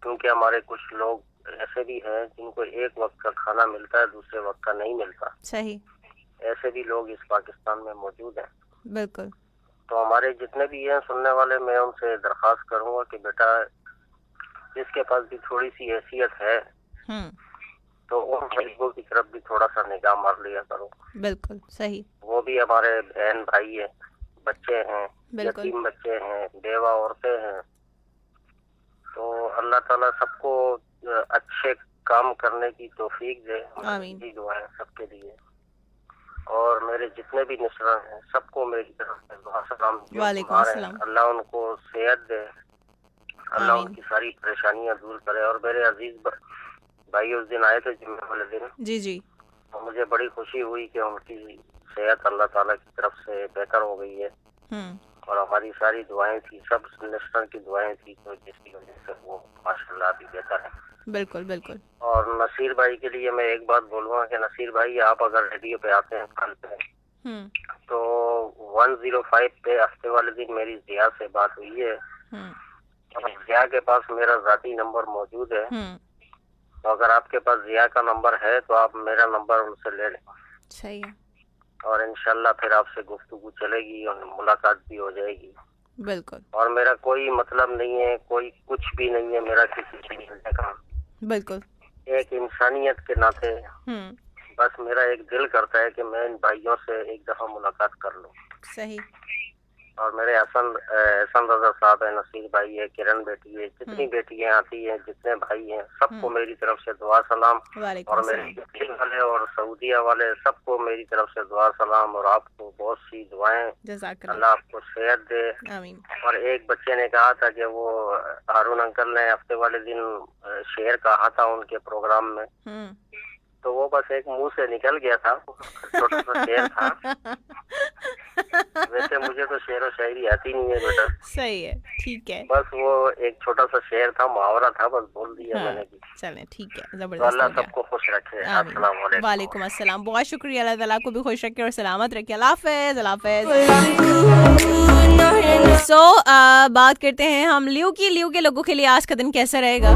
क्योंकि हमारे कुछ लोग ऐसे भी हैं जिनको एक वक्त का खाना मिलता है, दूसरे वक्त का नहीं मिलता। सही। ऐसे भी लोग इस पाकिस्तान में मौजूद हैं। बिल्कुल। तो हमारे जितने भी हैं सुनने वाले, मैं उनसे दरख्वास्त करूंगा कि बेटा जिसके पास भी थोड़ी सी हैसियत है तो उन गरीबों की तरफ भी थोड़ा सा निगाह मार लिया करो। बिल्कुल सही। वो भी हमारे बहन भाई हैं, बच्चे हैं, बिल्कुल। यतीम बच्चे हैं, बेवा औरतें हैं। तो अल्लाह ताला सबको अच्छे काम करने की तौफीक दे। आमीन। मेरी दुआएं सबके लिए, और मेरे जितने भी निसरान हैं सबको मेरी तरफ से दुआ सलाम। वालेकुम अस्सलाम। अल्लाह उनको सेहत दे, अल्लाह आमीन। उनकी सारी परेशानियां दूर करे। और मेरे अजीज भाई उस दिन आए थे जुम्मे वाले दिन, जी जी। तो मुझे बड़ी खुशी हुई कि उनकी सेहत अल्लाह ताला की तरफ से बेहतर हो गई है। और हमारी सारी दुआएं थी, सब निस्टर की दुआएं थी, तो जिसकी वजह से वो माशाल्लाह अभी बेहतर है। बिल्कुल बिल्कुल। और नसीर भाई के लिए मैं एक बात बोलूँगा कि नसीर भाई आप अगर रेडियो पे आते हैं काल पे, तो 105 पे हफ्ते वाले दिन मेरी जिया से बात हुई है। और जिया के पास मेरा जाती नंबर मौजूद है, तो अगर आपके पास जिया का नंबर है तो आप मेरा नंबर उनसे ले लें। सही है। और इंशाल्लाह फिर आपसे गुफ्तगू चलेगी और मुलाकात भी हो जाएगी। बिल्कुल। और मेरा कोई मतलब नहीं है, कोई कुछ भी नहीं है मेरा किसी से मिलने का। बिल्कुल। एक इंसानियत के नाते बस मेरा एक दिल करता है कि मैं इन भाइयों से एक दफा मुलाकात कर लूं। सही। और मेरे हसन रजा साहब है, नसीर भाई है, किरण बेटी है, जितनी बेटियां आती हैं, जितने भाई हैं, सबको मेरी तरफ से दुआ सलाम। और मेरे यूपी वाले और सऊदीया वाले सबको मेरी तरफ से दुआ सलाम। और आपको बहुत सी दुआएं, अल्लाह आपको सेहत दे। आमीन। और एक बच्चे ने कहा था कि वो हारून अंकल ने हफ्ते वाले दिन शेर कहा था उनके प्रोग्राम में, तो वो बस एक मुंह से निकल गया था, छोटा सा शेर था। वैसे मुझे तो शेर और शायरी आती नहीं है बेटा। सही है, ठीक है। बस वो एक छोटा सा शेर था, मुहावरा था, बस बोल दिया मैंने भी। चलें, ठीक है, तो जबरदस्त। अल्लाह सबको खुश रखे। अस्सलाम वालेकुम। वालेकुम अस्सलाम। बहुत शुक्रिया, अल्लाह ताला को भी खुश रखे और सलामत रखे। अल्लाह हाफ़िज़, अल्लाह हाफ़िज़। सो बात करते हैं हम लियो के लोगों के लिए आज का दिन कैसा रहेगा।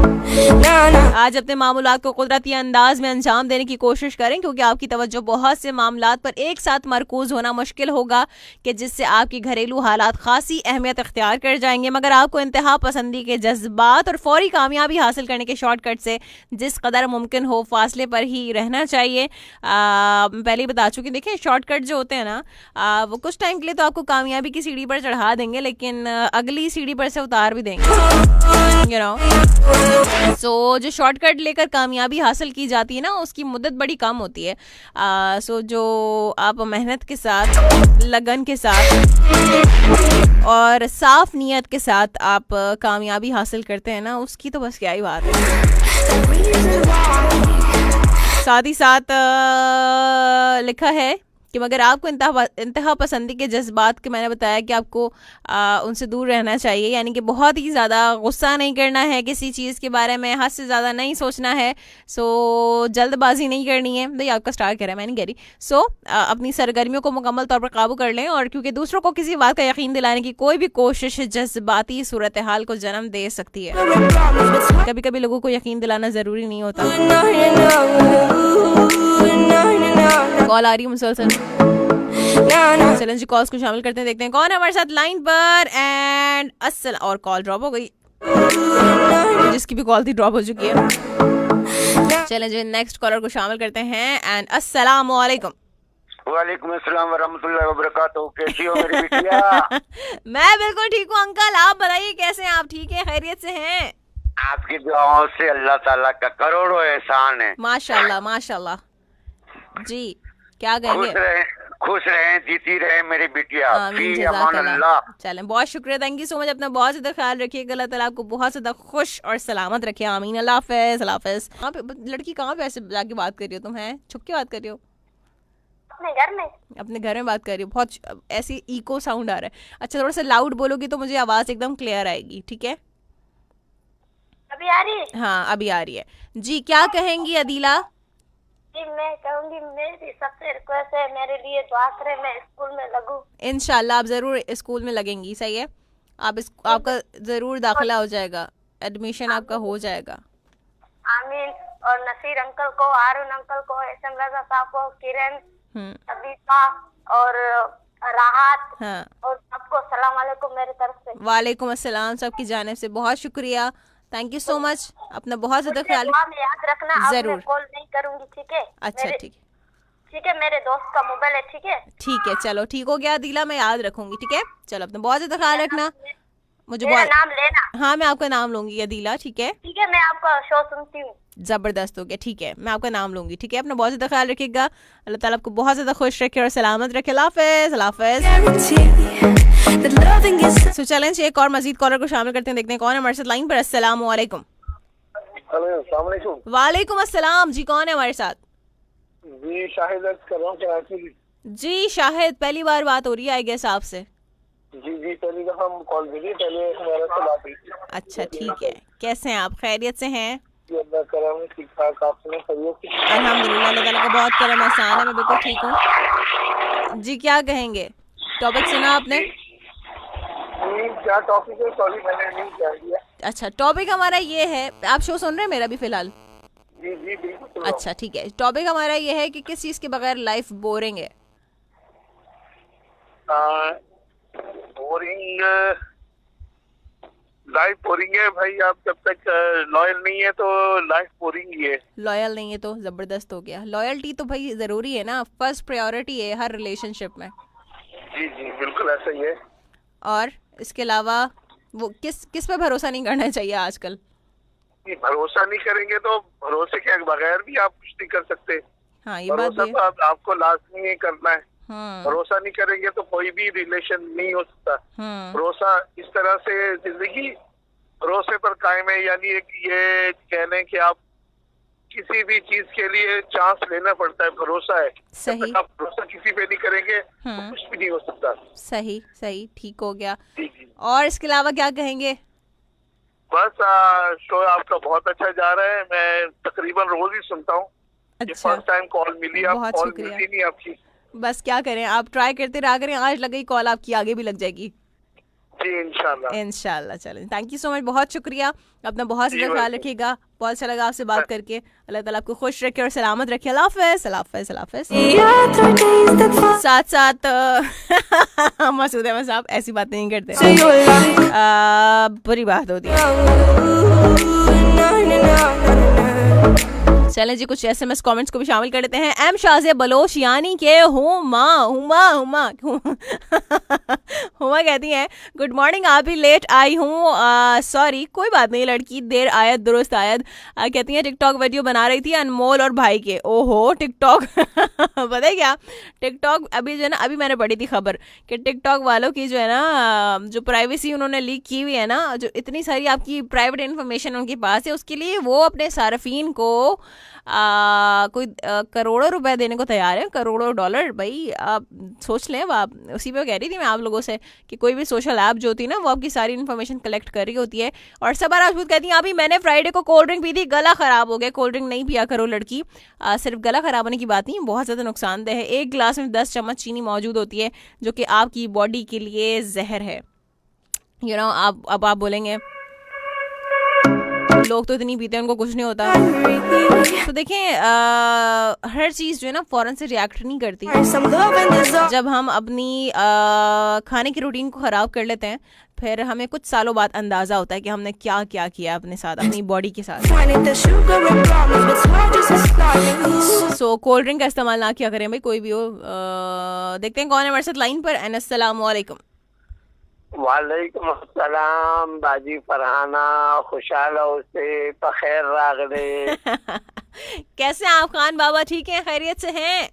आज अपने मामूलात को कुदरती अंदाज में अंजाम देने की कोशिश करें, क्योंकि आपकी तवज्जो बहुत से मामलात पर एक साथ मरकूज होना मुश्किल होगा कि जिससे आपकी घरेलू हालात खासी अहमियत इख्तियार कर जाएंगे। मगर आपको इंतहा पसंदी के जज्बात और फौरी कामयाबी हासिल करने के शॉर्टकट से जिस कदर मुमकिन हो फासले पर ही रहना चाहिए। पहले ही बता चुकी, देखिए शॉर्टकट जो होते हैं ना, वो कुछ टाइम के लिए तो आपको कामयाबी की सीढ़ी पर चढ़ा देंगे, लेकिन अगली सीढ़ी पर से उतार भी देंगे, यू नो। सो जो शॉर्टकट लेकर कामयाबी हासिल की जाती है ना, उसकी मुद्दत बड़ी कम होती है। सो जो आप मेहनत के साथ, लगन के साथ और साफ नियत के साथ आप कामयाबी हासिल करते हैं ना, उसकी तो बस क्या ही बात है। साथ ही साथ लिखा है कि मगर आपको इंतहा पसंदी के जज्बात के, मैंने बताया कि आपको उनसे दूर रहना चाहिए, यानी कि बहुत ही ज़्यादा गुस्सा नहीं करना है किसी चीज़ के बारे में, हद से ज़्यादा नहीं सोचना है। सो जल्दबाजी नहीं करनी है। भाई आपका स्टार्ट करा, मैं नहीं कह रही। सो अपनी सरगर्मियों को मुकम्मल तौर पर काबू कर लें, और क्योंकि दूसरों को किसी बात का यकीन दिलाने की कोई भी कोशिश जज्बाती सूरत हाल को जन्म दे सकती है। कभी कभी लोगों को यकीन दिलाना ज़रूरी नहीं होता। कॉल आ रही है मुसलसल, चलें जी कॉल्स को शामिल करते हैं, देखते हैं कौन है हमारे साथ लाइन पर। एंड अस्सलाम, और कॉल ड्रॉप हो गई, जिसकी भी कॉल थी ड्रॉप हो चुकी है। चलें जी नेक्स्ट कॉलर को शामिल करते हैं। एंड अस्सलाम वालेकुम। वालेकुम अस्सलाम वरहमतुल्लाहि वबरकातुहू। कैसी हो मेरी बिटिया? मैं बिल्कुल ठीक हूँ अंकल, आप बताइए कैसे हैं आप? ठीक है, खैरियत से हैं? आपकी दुआओं से अल्लाह ताला का करोड़ों एहसान है। माशाल्लाह माशाल्लाह जी। क्या कहेंगे? खुश रहें, जीती रहे मेरी बिटिया। आमीन, अमान अल्लाह। चलें, बहुत शुक्रिया, थैंक यू सो मच। अपना बहुत ज़्यादा ख्याल रखिएगा, अल्लाह ताला आपको बहुत ज़्यादा खुश और सलामत रखे। आमीन, अल्लाह हाफ़िज़, अल्लाह हाफ़िज़। कहाँ पे लड़की, कहाँ पे ऐसे जाके बात कर रही हो तुम? हैं छुप के बात कर रही हो? अपने घर में। अपने घर में बात कर रही हो? बहुत ऐसी इको साउंड आ रहा है। अच्छा, थोड़ा सा लाउड बोलोगी तो मुझे आवाज़ एकदम क्लियर आएगी, ठीक है? अभी आ रही है? हाँ अभी आ रही है जी। क्या कहेंगी अदीला? जी मैं कहूँगी, मेरी सबसे रिक्वेस्ट है, मेरे लिए दुआ करें, मैं स्कूल में लगूं। इंशाल्लाह आप ज़रूर स्कूल में लगेंगी, सही है? आपका ज़रूर दाखिला हो जाएगा, एडमिशन आपका हो जाएगा। आमीन। और नसीर अंकल को, हारून अंकल को, एसएम रजा साहब को, किरण सबिता और राहत हाँ, और सबको सलाम वालेकुम मेरी तरफ से। वालेकुम अस्सलाम, सबकी जानिब से बहुत शुक्रिया, थैंक यू सो मच, अपना बहुत ज्यादा ख्याल। दुआ में याद रखना, अब मैं जरूर। कॉल नहीं करूंगी, ठीक है? अच्छा मेरे- ठीक है, ठीक है, मेरे दोस्त का मोबाइल है, ठीक है? ठीक है, चलो ठीक हो गया दिला, मैं याद रखूंगी, ठीक है? चलो अपना बहुत ज्यादा ख्याल रखना, मुझे मेरा बहुत। नाम लेना, हाँ, मैं आपका नाम लूंगी अदीला, ठीक है? ठीक है? मैं आपका शो सुनती हूँ। जबरदस्त हो गया, ठीक है, मैं आपका नाम लूंगी, ठीक है? अपना बहुत ज्यादा ख्याल रखिएगा, अल्लाह ताला आपको बहुत ज्यादा खुश रखे और सलामत रखे। अल्लाह हाफिज़, अल्लाह हाफिज़। सो चलें एक और मजीद कॉलर को शामिल करते हैं, देखते हैं कौन है हमारे साथ लाइन पर। अस्सलाम वालेकुम। वालेकुम अस्सलाम जी, कौन है हमारे साथ? जी शाहिद कर रहा हूँ कराची से। जी शाहिद, पहली बार बात हो रही है आई गेस आपसे। जी जी पहली दफा हम कॉल मिली, पहले हमारे से बात हुई थी। अच्छा ठीक है, कैसे हैं आप, खैरियत से हैं? जी अल्लाह करम, ठीक ठाक, आप सुनाओ खैरियत से? अल्हम्दुलिल्लाह, अल्लाह ताला का बहुत करम एहसान है, मैं बिल्कुल ठीक हूँ जी। क्या कहेंगे, टॉपिक सुना आपने? जी क्या टॉपिक है? सॉरी मैंने नहीं जान दिया। अच्छा, टॉपिक हमारा ये है, आप शो सुन रहे हैं मेरा भी फिलहाल? जी जी बिल्कुल सुन रहा हूँ। अच्छा ठीक है, टॉपिक हमारा ये है कि किस चीज के बगैर लाइफ बोरिंग है। बोरिंग लाइफ बोरिंग है भाई, आप जब तक लॉयल नहीं है तो लाइफ बोरिंग ही है। लॉयल नहीं है तो जबरदस्त हो गया, लॉयल्टी तो भाई जरूरी है ना, फर्स्ट प्रायोरिटी है हर रिलेशनशिप में। जी जी बिल्कुल ऐसा ही है। और इसके अलावा वो किस पे भरोसा नहीं करना चाहिए आजकल? कि भरोसा नहीं करेंगे तो भरोसे के बगैर भी आप कुछ नहीं कर सकते। हाँ ये बात भरोसा भी तो आपको लाजमी ही करना है। हम्म भरोसा नहीं करेंगे तो कोई भी रिलेशन नहीं हो सकता। हम्म भरोसा इस तरह से जिंदगी भरोसे पर कायम है, यानी एक ये कह लें कि आप किसी भी चीज के लिए चांस लेना पड़ता है, भरोसा है। सही। जब तक आप भरोसा किसी पे नहीं करेंगे तो कुछ भी नहीं हो सकता। सही सही, ठीक हो गया। जी जी और इसके अलावा क्या कहेंगे? बस शो आपका बहुत अच्छा जा रहा है, मैं तकरीबन रोज ही सुनता हूँ। ये अच्छा, फर्स्ट टाइम कॉल मिली, आप बहुत कॉल शुक्रिया। मिलती नहीं आपकी। बस क्या करें, आप ट्राई करते रहा करें, आज लग गई कॉल आपकी, आगे भी लग जाएगी जी इंशाल्लाह। इंशाल्लाह। चलें, थैंक यू सो मच, बहुत शुक्रिया, अपना बहुत ज़्यादा ख्याल रखिएगा, बहुत अच्छा लगा आपसे बात करके, अल्लाह ताला आपको खुश रखे और सलामत रखे। अल्लाह हाफ़िज़, अल्लाह हाफ़िज़, अल्लाह हाफ़िज़। साथ साथ मसूद अहमद साहब ऐसी बात नहीं करते, बुरी बात होती है। चलें जी, कुछ SMS कमेंट्स को भी शामिल कर लेते हैं। एम शाज़े बलोच यानी कि हुमा कहती हैं गुड मॉर्निंग, आप भी लेट आई हूँ, सॉरी कोई बात नहीं लड़की, देर आयत दुरुस्त आयत। कहती हैं टिकटॉक वीडियो बना रही थी अनमोल और भाई के। ओहो टिकटॉक पता है क्या, टिकटॉक अभी जो है ना, अभी मैंने पढ़ी थी खबर कि टिकटॉक वालों की जो है ना, जो प्राइवेसी उन्होंने लीक की हुई है ना, जो इतनी सारी आपकी प्राइवेट इन्फॉर्मेशन उनके पास है, उसके लिए वो अपने सार्फिन को कोई करोड़ों रुपए देने को तैयार है, करोड़ों डॉलर। भाई आप सोच लें, आप उसी पे कह रही थी मैं आप लोगों से कि कोई भी सोशल ऐप जो होती है ना, वो आपकी सारी इन्फॉर्मेशन कलेक्ट कर रही होती है। और सबा राजपूत कहती हैं अभी मैंने फ्राइडे को कोल्ड ड्रिंक पी थी, गला खराब हो गया। कोल्ड ड्रिंक नहीं पिया करो लड़की, सिर्फ गला खराब होने की बात नहीं, बहुत ज़्यादा नुकसानदेह है। एक गिलास में 10 चम्मच चीनी मौजूद होती है जो कि आपकी बॉडी के लिए जहर है। यू नो, अब आप बोलेंगे लोग तो इतनी पीते हैं उनको कुछ नहीं होता, तो देखें हर चीज़ जो है ना फ़ौरन से रिएक्ट नहीं करती। जब हम अपनी खाने की रूटीन को ख़राब कर लेते हैं, फिर हमें कुछ सालों बाद अंदाज़ा होता है कि हमने क्या क्या किया अपने साथ, अपनी बॉडी के साथ। सो कोल्ड ड्रिंक का इस्तेमाल ना किया करें भाई, कोई भी हो। देखते हैं कौन है हमारे साथ लाइन पर। अस्सलाम वालेकुम। वालेकुम अस्सलाम बाजी फरहाना, खुशहाल से बखैर रागले। कैसे हैं आप खान बाबा, ठीक हैं, खैरियत से हैं?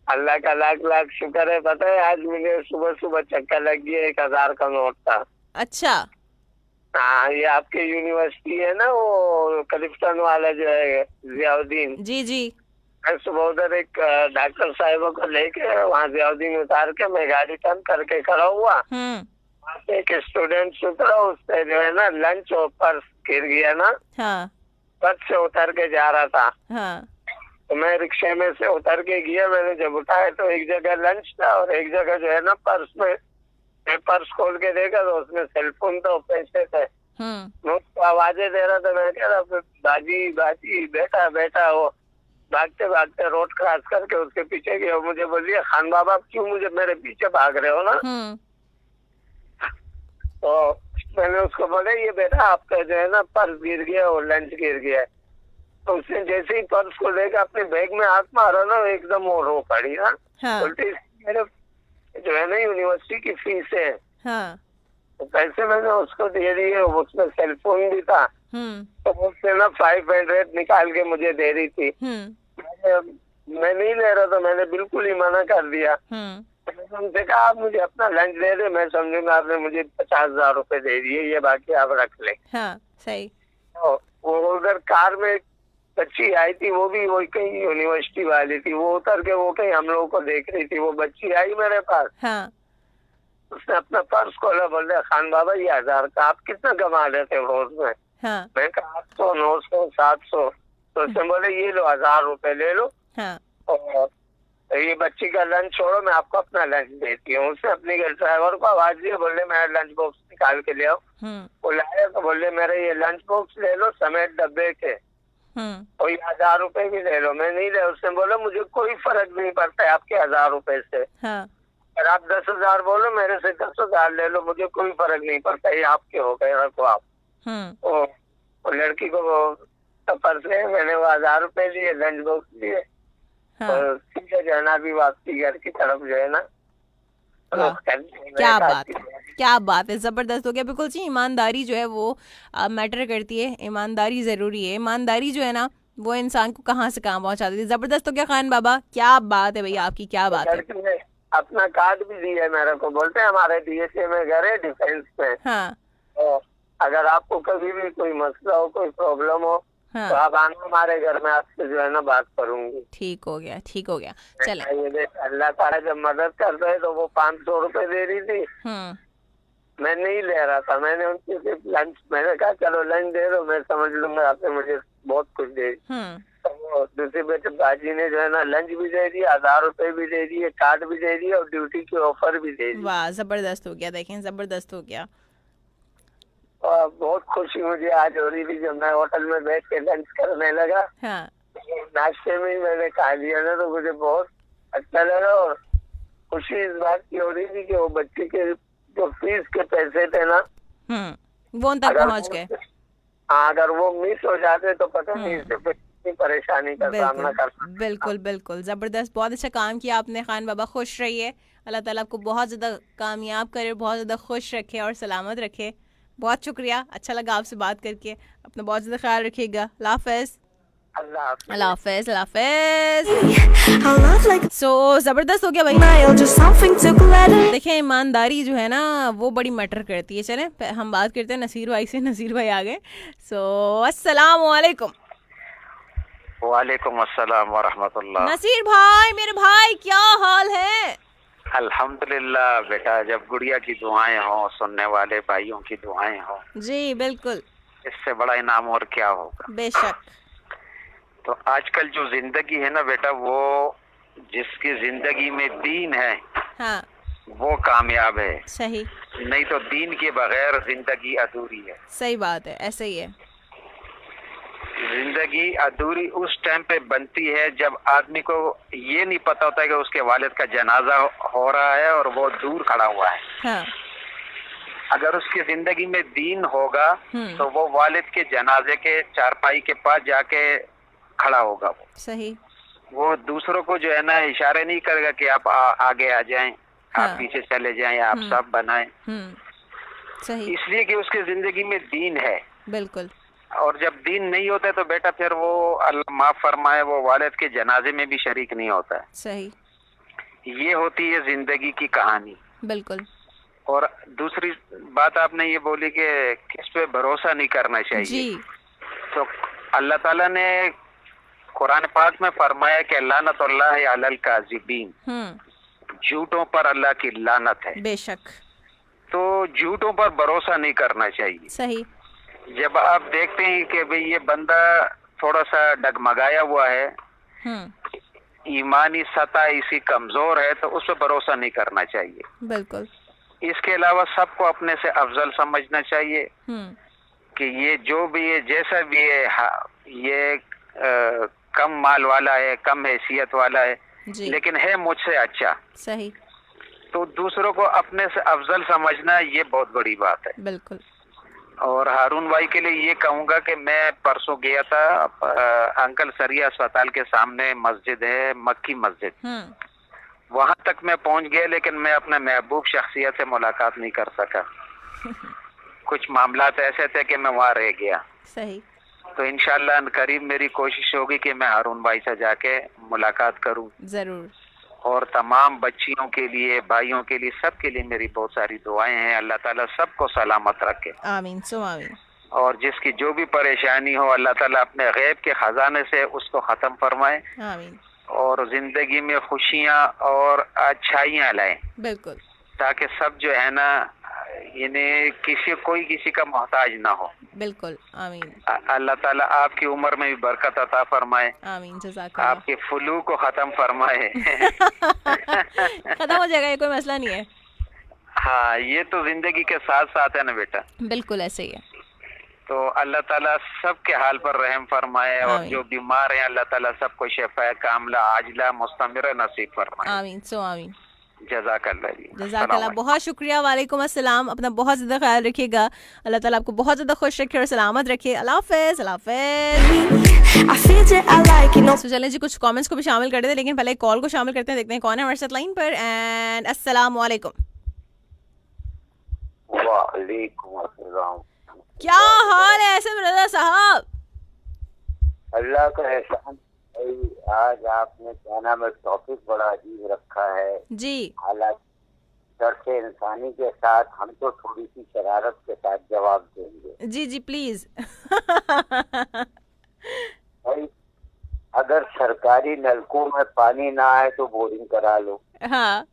अल्लाह का लाख लाख शुक्र है। पता है आज मुझे सुबह सुबह चक्कर लग गया, 1000 का नोट था। अच्छा हाँ, ये आपके यूनिवर्सिटी है ना, वो क्लिफ्टन वाला जो है जियाउद्दीन। जी जी। मैं सुबह उधर एक डॉक्टर साहिबा को लेके वहाँ जियाउद्दीन उतार के मैं गाड़ी टर्न करके खड़ा हुआ। वहाँ से एक स्टूडेंट उतरा, उससे जो है ना लंच और पर्स गिर गया ना। हाँ बस से उतर के जा रहा था। हाँ तो मैं रिक्शे में से उतर के गया, मैंने जब उठाया तो एक जगह लंच था और एक जगह जो है ना पर्स में। मैं पर्स खोल के देखा तो उसमें सेलफोन था, पैसे थे। मैं उसको आवाजें दे रहा था, मैं कह रहा बाजी बाजी बेटा बेटा, वो भागते भागते रोड क्रॉस करके उसके पीछे गया, मुझे बोलिए खान बाबा क्यों मुझे मेरे पीछे भाग रहे हो ना। तो मैंने उसको बोला ये बेटा आपका जो है ना पर्स गिर गया और लंच गिर गया है। तो उसने जैसे ही पर्स को लेकर अपने बैग में हाथ मारा ना एकदम वो रो पड़ी ना। बोलती मेरे जो है ना यूनिवर्सिटी की फीस है। तो पैसे मैंने उसको दे दिए, उसमें सेलफोन भी था। तो उसने ना 500 निकाल के मुझे दे रही थी। मैं नहीं ले रहा था, मैंने बिल्कुल ही मना कर दिया। मैंने उनसे कहा आप मुझे अपना लंच दे दे, मैं समझूंगा आपने मुझे 50,000 रुपए दे दिए, ये बाकी आप रख ले। सही। तो वो उधर कार में बच्ची आई थी, वो भी वही कहीं यूनिवर्सिटी वाली थी, वो उतर के वो कहीं हम लोगों को देख रही थी। वो बच्ची आई मेरे पास। उसने अपना पर्स खोला, बोल खान बाबा ये 1000 का आप कितना कमा लेते हो रोज में। मैं कहा 800 900 700। तो उसने बोले ये लो 1000 रुपए ले लो और ये बच्ची का लंच छोड़ो, मैं आपको अपना लंच देती हूँ। उसने अपने ड्राइवर को आवाज दी, बोले मेरा लंच बॉक्स निकाल के ले आओ। वो लाया तो बोले मेरे ये लंच बॉक्स ले लो समेत डब्बे के और ये 1000 रुपए भी ले लो। मैं नहीं ले। उसने बोला मुझे कोई फर्क नहीं पड़ता है आपके 1000 रुपए से। अगर आप 10,000 बोलो मेरे से 10,000 ले लो, मुझे कोई फर्क नहीं पड़ता, ये आपके हो गए, रखो आप। वो लड़की को वो पर्स ले, मैंने वो 1000 रुपए लिए, लंच बॉक्स लिए और सीधे जो है ना अभी वापसी घर की तरफ जो है ना। क्या बात है, जबरदस्त हो गया। बिल्कुल जी, ईमानदारी जो है वो मैटर करती है, ईमानदारी जरूरी है। ईमानदारी जो है ना वो इंसान को कहाँ से कहाँ पहुँचा देती है। जबरदस्त हो गया खान बाबा, क्या बात है भैया आपकी, क्या बात है। अपना कार्ड भी दिया मेरे को, बोलते हैं हमारे DSA में घर है डिफेंस में। तो अगर आपको कभी भी कोई मसला हो, कोई प्रॉब्लम हो तो आप आना हमारे घर में, आपसे जो है ना बात करूंगी। ठीक हो गया, ठीक हो गया। चले अल्लाह ताला जब मदद करता है तो वो 500 रुपए दे रही थी। मैं नहीं ले रहा था, मैंने उनसे सिर्फ लंच, मैंने कहा चलो लंच दे दो, मैं समझ लूंगा, आपने मुझे बहुत कुछ दे दी। तो दूसरे बेटे बाजी ने जो है ना लंच भी दे दिया, 1000 रुपए भी दे दिए, कार्ड भी दे दिया और ड्यूटी की ऑफर भी दे दी। वाह जबरदस्त हो गया, देखें जबरदस्त हो गया। और बहुत खुशी मुझे आज हो रही थी जब मैं होटल में बैठ के लंच करने लगा। नाश्ते में ही मैंने खा लिया ना, तो मुझे बहुत अच्छा लगा और खुशी इस बात की हो रही थी कि वो बच्चे के जो फीस के पैसे थे ना वो उन तक पहुंच गए। अगर वो मिस हो जाते तो पता नहीं इससे परेशानी का सामना करना। बिल्कुल बिल्कुल, जबरदस्त, बहुत अच्छा काम किया आपने खान बाबा। खुश रहिए, अल्लाह ताला आपको बहुत ज्यादा कामयाब करे, बहुत ज्यादा खुश रखे और सलामत रखे। बहुत शुक्रिया, अच्छा लगा आपसे बात करके। अपना बहुत ज्यादा ख्याल रखिएगा। अल्लाह हाफिज। अल्लाह हाफिज, अल्लाह हाफिज। सो जबरदस्त हो गया भाई। देखिए ईमानदारी जो है ना वो बड़ी मैटर करती है। चलें हम बात करते हैं नसीर भाई से। नसीर भाई आ गए। सो अस्सलाम वालेकुम। वालेकुम अस्सलाम व रहमतुल्लाह। नसीर भाई, मेरे भाई, क्या हाल है? अल्हम्दुलिल्लाह बेटा, जब गुड़िया की दुआएं हो, सुनने वाले भाइयों की दुआएं हो, जी बिल्कुल, इससे बड़ा इनाम और क्या होगा। बेशक। तो आजकल जो जिंदगी है ना बेटा, वो जिसकी जिंदगी में दीन है वो कामयाब है। सही। नहीं तो दीन के बगैर जिंदगी अधूरी है। सही बात है, ऐसे ही है। जिंदगी अधूरी उस टाइम पे बनती है जब आदमी को ये नहीं पता होता है कि उसके वालिद का जनाजा हो रहा है और वो दूर खड़ा हुआ है। अगर उसकी जिंदगी में दीन होगा तो वो वालिद के जनाजे के चारपाई के पास जाके खड़ा होगा। वो सही। वो दूसरों को जो है ना इशारे नहीं करेगा कि आप आगे आ जाएं, आप पीछे चले जाएं, आप सब बनाएं। सही। इसलिए कि उसकी जिंदगी में दीन है। बिल्कुल। और जब दीन नहीं होता है तो बेटा फिर वो अल्लाह माफ फरमाए, वो वालिद के जनाजे में भी शरीक नहीं होता है। सही। ये होती है जिंदगी की कहानी। बिल्कुल। और दूसरी बात आपने ये बोली कि किस पे भरोसा नहीं करना चाहिए। जी। तो अल्लाह ताला ने कुरान पाक में फरमाया कि लानतुल्लाह अलल काज़िबीन, झूठों पर अल्लाह की लानत है। बेशक। तो झूठों पर भरोसा नहीं करना चाहिए। सही। जब आप देखते हैं कि भाई ये बंदा थोड़ा सा डगमगाया हुआ है, ईमानी सतह इसी कमजोर है, तो उस पर भरोसा नहीं करना चाहिए। बिल्कुल। इसके अलावा सबको अपने से अफजल समझना चाहिए कि ये जो भी है, जैसा भी है, ये कम माल वाला है, कम हैसियत वाला है, लेकिन है मुझसे अच्छा। सही। तो दूसरों को अपने से अफजल समझना ये बहुत बड़ी बात है। बिल्कुल। और हारून भाई के लिए ये कहूंगा कि मैं परसों गया था अंकल सरिया अस्पताल के सामने मस्जिद है, मक्की मस्जिद, वहां तक मैं पहुंच गया, लेकिन मैं अपने महबूब शख्सियत से मुलाकात नहीं कर सका। कुछ मामलात ऐसे थे कि मैं वहां रह गया। सही। तो इंशाल्लाह करीब मेरी कोशिश होगी कि मैं हारून भाई से जाके मुलाकात करूं। जरूर। और तमाम बच्चियों के लिए, भाइयों के लिए, सबके लिए मेरी बहुत सारी दुआएं हैं। अल्लाह ताला सबको सलामत रखे। आमीन सो आमीन। और जिसकी जो भी परेशानी हो अल्लाह ताला अपने गैब के खजाने से उसको खत्म फरमाए। आमीन। और जिंदगी में खुशियां और अच्छाइयां लाए। बिल्कुल। ताकि सब जो है ना, यानी कोई किसी का मोहताज ना हो। बिल्कुल। आमीन। अल्लाह ताला आपकी उम्र में भी बरकत अता फरमाए। आमीन। जज़ाकल्लाह। आपके फ्लू को खत्म फरमाए। खत्म हो जाएगा, ये कोई मसला नहीं है। हाँ, ये तो जिंदगी के साथ साथ है ना बेटा। बिल्कुल ऐसे ही है। तो अल्लाह ताला सबके हाल पर रहम फरमाए। और जो बीमार हैं अल्लाह ताला सबको शिफा कामला आजला मुस्तमिर नसीब फरमाए। आमीन सो आमीन। जज़ाकल्लाह जी। जज़ाकल्लाह, बहुत शुक्रिया। वालेकुम अस्सलाम। अपना बहुत ज़्यादा ख्याल रखिएगा। अल्लाह ताला आपको बहुत ज़्यादा खुश रखे और सलामत रखे। अल्लाह हाफ़िज़। अल्लाह हाफ़िज़। चलें जी, कुछ कमेंट्स को भी शामिल कर देते, लेकिन पहले कॉल को शामिल करते हैं। देखते हैं कौन है हमारे साथ लाइन पर। एंड अस्सलाम वालेकुम। वालेकुम अस्सलाम। क्या हाल है ऐसे रज़ा साहब? अल्लाह का एहसान। आज आपने क्या नाम है टॉपिक बड़ा अजीब रखा है जी। हालांकि दर्द इंसानी के साथ हम तो थोड़ी सी शरारत के साथ जवाब देंगे। जी जी प्लीज। भाई, अगर सरकारी नलकों में पानी ना आए तो बोरिंग करा लो। हाँ।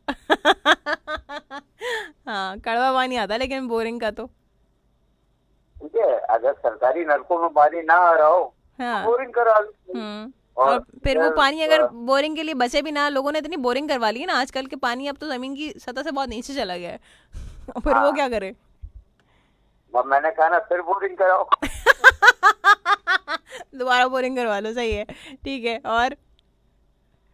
हाँ, कड़वा पानी आता लेकिन बोरिंग का तो ठीक है। अगर सरकारी नलकों में पानी ना आ रहा हो तो बोरिंग करा लो। और फिर वो पानी अगर बोरिंग के लिए बचे भी ना, लोगों ने इतनी बोरिंग करवा ली है ना आजकल के, पानी अब तो जमीन की सतह से बहुत नीचे चला गया है। फिर वो क्या करे? मैंने कहा ना, फिर बोरिंग कराओ। दोबारा बोरिंग करवा लो। सही है, ठीक है। और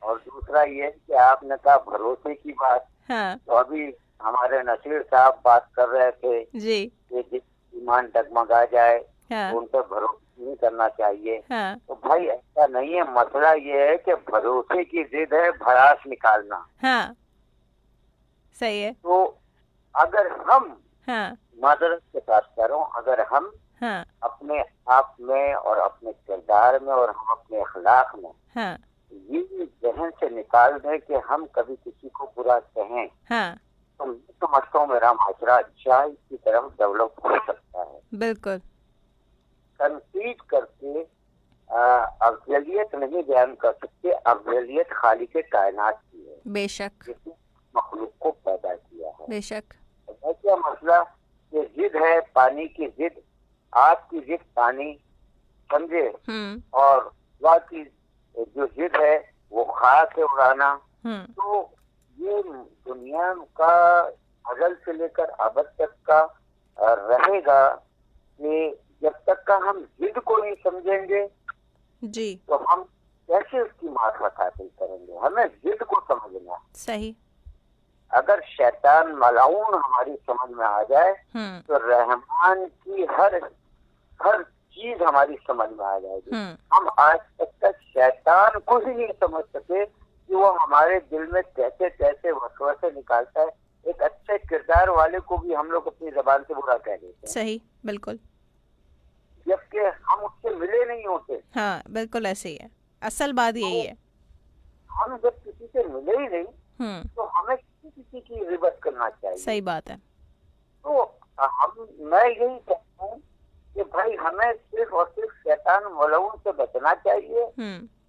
दूसरा ये कि आपने कहा भरोसे की बात। हाँ। तो अभी हमारे नसीर साहब बात कर रहे थे जी कि ईमान डगमगा जाए हाँ। तो उन पर भरोसा नहीं करना चाहिए। हाँ। तो भाई ऐसा नहीं है। मसला ये है कि भरोसे की जिद है भड़ास निकालना। हाँ। सही है। तो अगर हम माजरत के साथ करो, अगर हम अपने आप में और अपने किरदार में और हम अपने अखलाक में ये जहन से निकाल दें कि हम कभी किसी को बुरा कहें, तो मैं समझता हूँ मेरा माशरा अच्छाई की तरफ डेवलप हो सकता है। बिल्कुल। तनकीद करके अफजलियत नहीं बयान कर सकते। अफजलियत खालिक कायनात की है। बेशक। जिसने मखलूक को पैदा किया है। बेशक। क्या मसला ये जिद है, पानी की जिद, आपकी जिद पानी समझे, और वह की जो जिद है वो खाक से उड़ाना। तो ये दुनिया का अजल से लेकर अबद तक का रहेगा कि जब तक का हम जिद को नहीं समझेंगे जी, तो हम कैसे उसकी मार्फत हासिल करेंगे। हमें जिद को समझना। सही। अगर शैतान मलाउन हमारी समझ में आ जाए तो रहमान की हर चीज हमारी समझ में आ जाएगी। हम आज तक शैतान को ही नहीं समझ सके कि वो हमारे दिल में कैसे कैसे वसवसे निकालता है। एक अच्छे किरदार वाले को भी हम लोग अपनी जबान से बुरा कह देते हैं। सही, बिल्कुल। जबकि हम उससे मिले नहीं होते। हाँ, बिल्कुल ऐसे ही है। असल बात यही है। हम जब किसी से मिले ही नहीं तो हमें किसी की रिबत करना चाहिए। सही बात है। तो मैं यही कहता हूँ कि भाई हमें सिर्फ और सिर्फ शैतान मलऊन से बचना चाहिए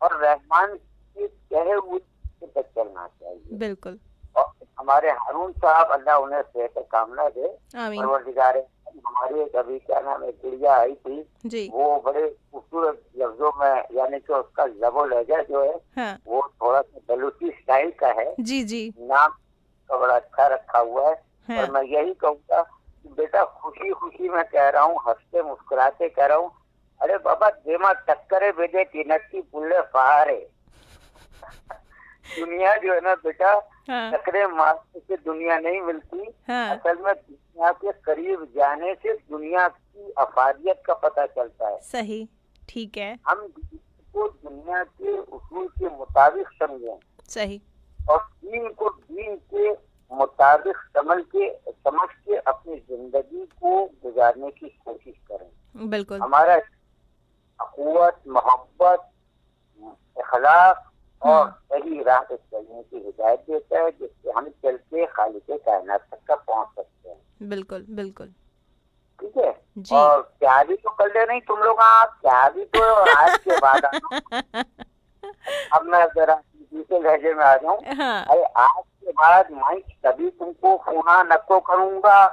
और रहमान के कहे हुए से चलना चाहिए। बिल्कुल। और हमारे हारून साहब, अल्लाह उन्हें सेहत कामना दे। परवरदिगार हमारी अभी क्या नाम है गुड़िया आई थी जी। वो बड़े खूबसूरत लफ्जों में, यानी कि उसका लबो लहजा जो है वो थोड़ा सा बलूची स्टाइल का है। जी जी। नाम का बड़ा अच्छा रखा हुआ है। और मैं यही कहूँगा कि बेटा खुशी खुशी मैं कह रहा हूँ, हंसते मुस्कुराते कह रहा हूँ अरे बाबा देमा टक्करे बेटे तीनकी पुल्ले फहारे। दुनिया जो है ना बेटा, टकरे मारने से दुनिया नहीं मिलती। असल में दुनिया के करीब जाने से दुनिया की अफादियत का पता चलता है। सही, ठीक है। हम को दुनिया के उसूल के मुताबिक समझें। सही। और दीन को दीन के मुताबिक समझ के अपनी जिंदगी को गुजारने की कोशिश करें। बिल्कुल। हमारा अखुवत, मोहब्बत, इखलास और सही राह पे चलने की हिदायत देता है, जिससे हम चलते खालिक कायनात तक का पहुंच सकते हैं। बिल्कुल बिल्कुल। ठीक है जी। और क्या भी तो कर ले नहीं तुम लोग, क्या भी तो आज के बाद अब मैं जरा दूसरे लहजे में आ जाऊँ। अरे आज के बाद मैं कभी तुमको फोना नको करूंगा।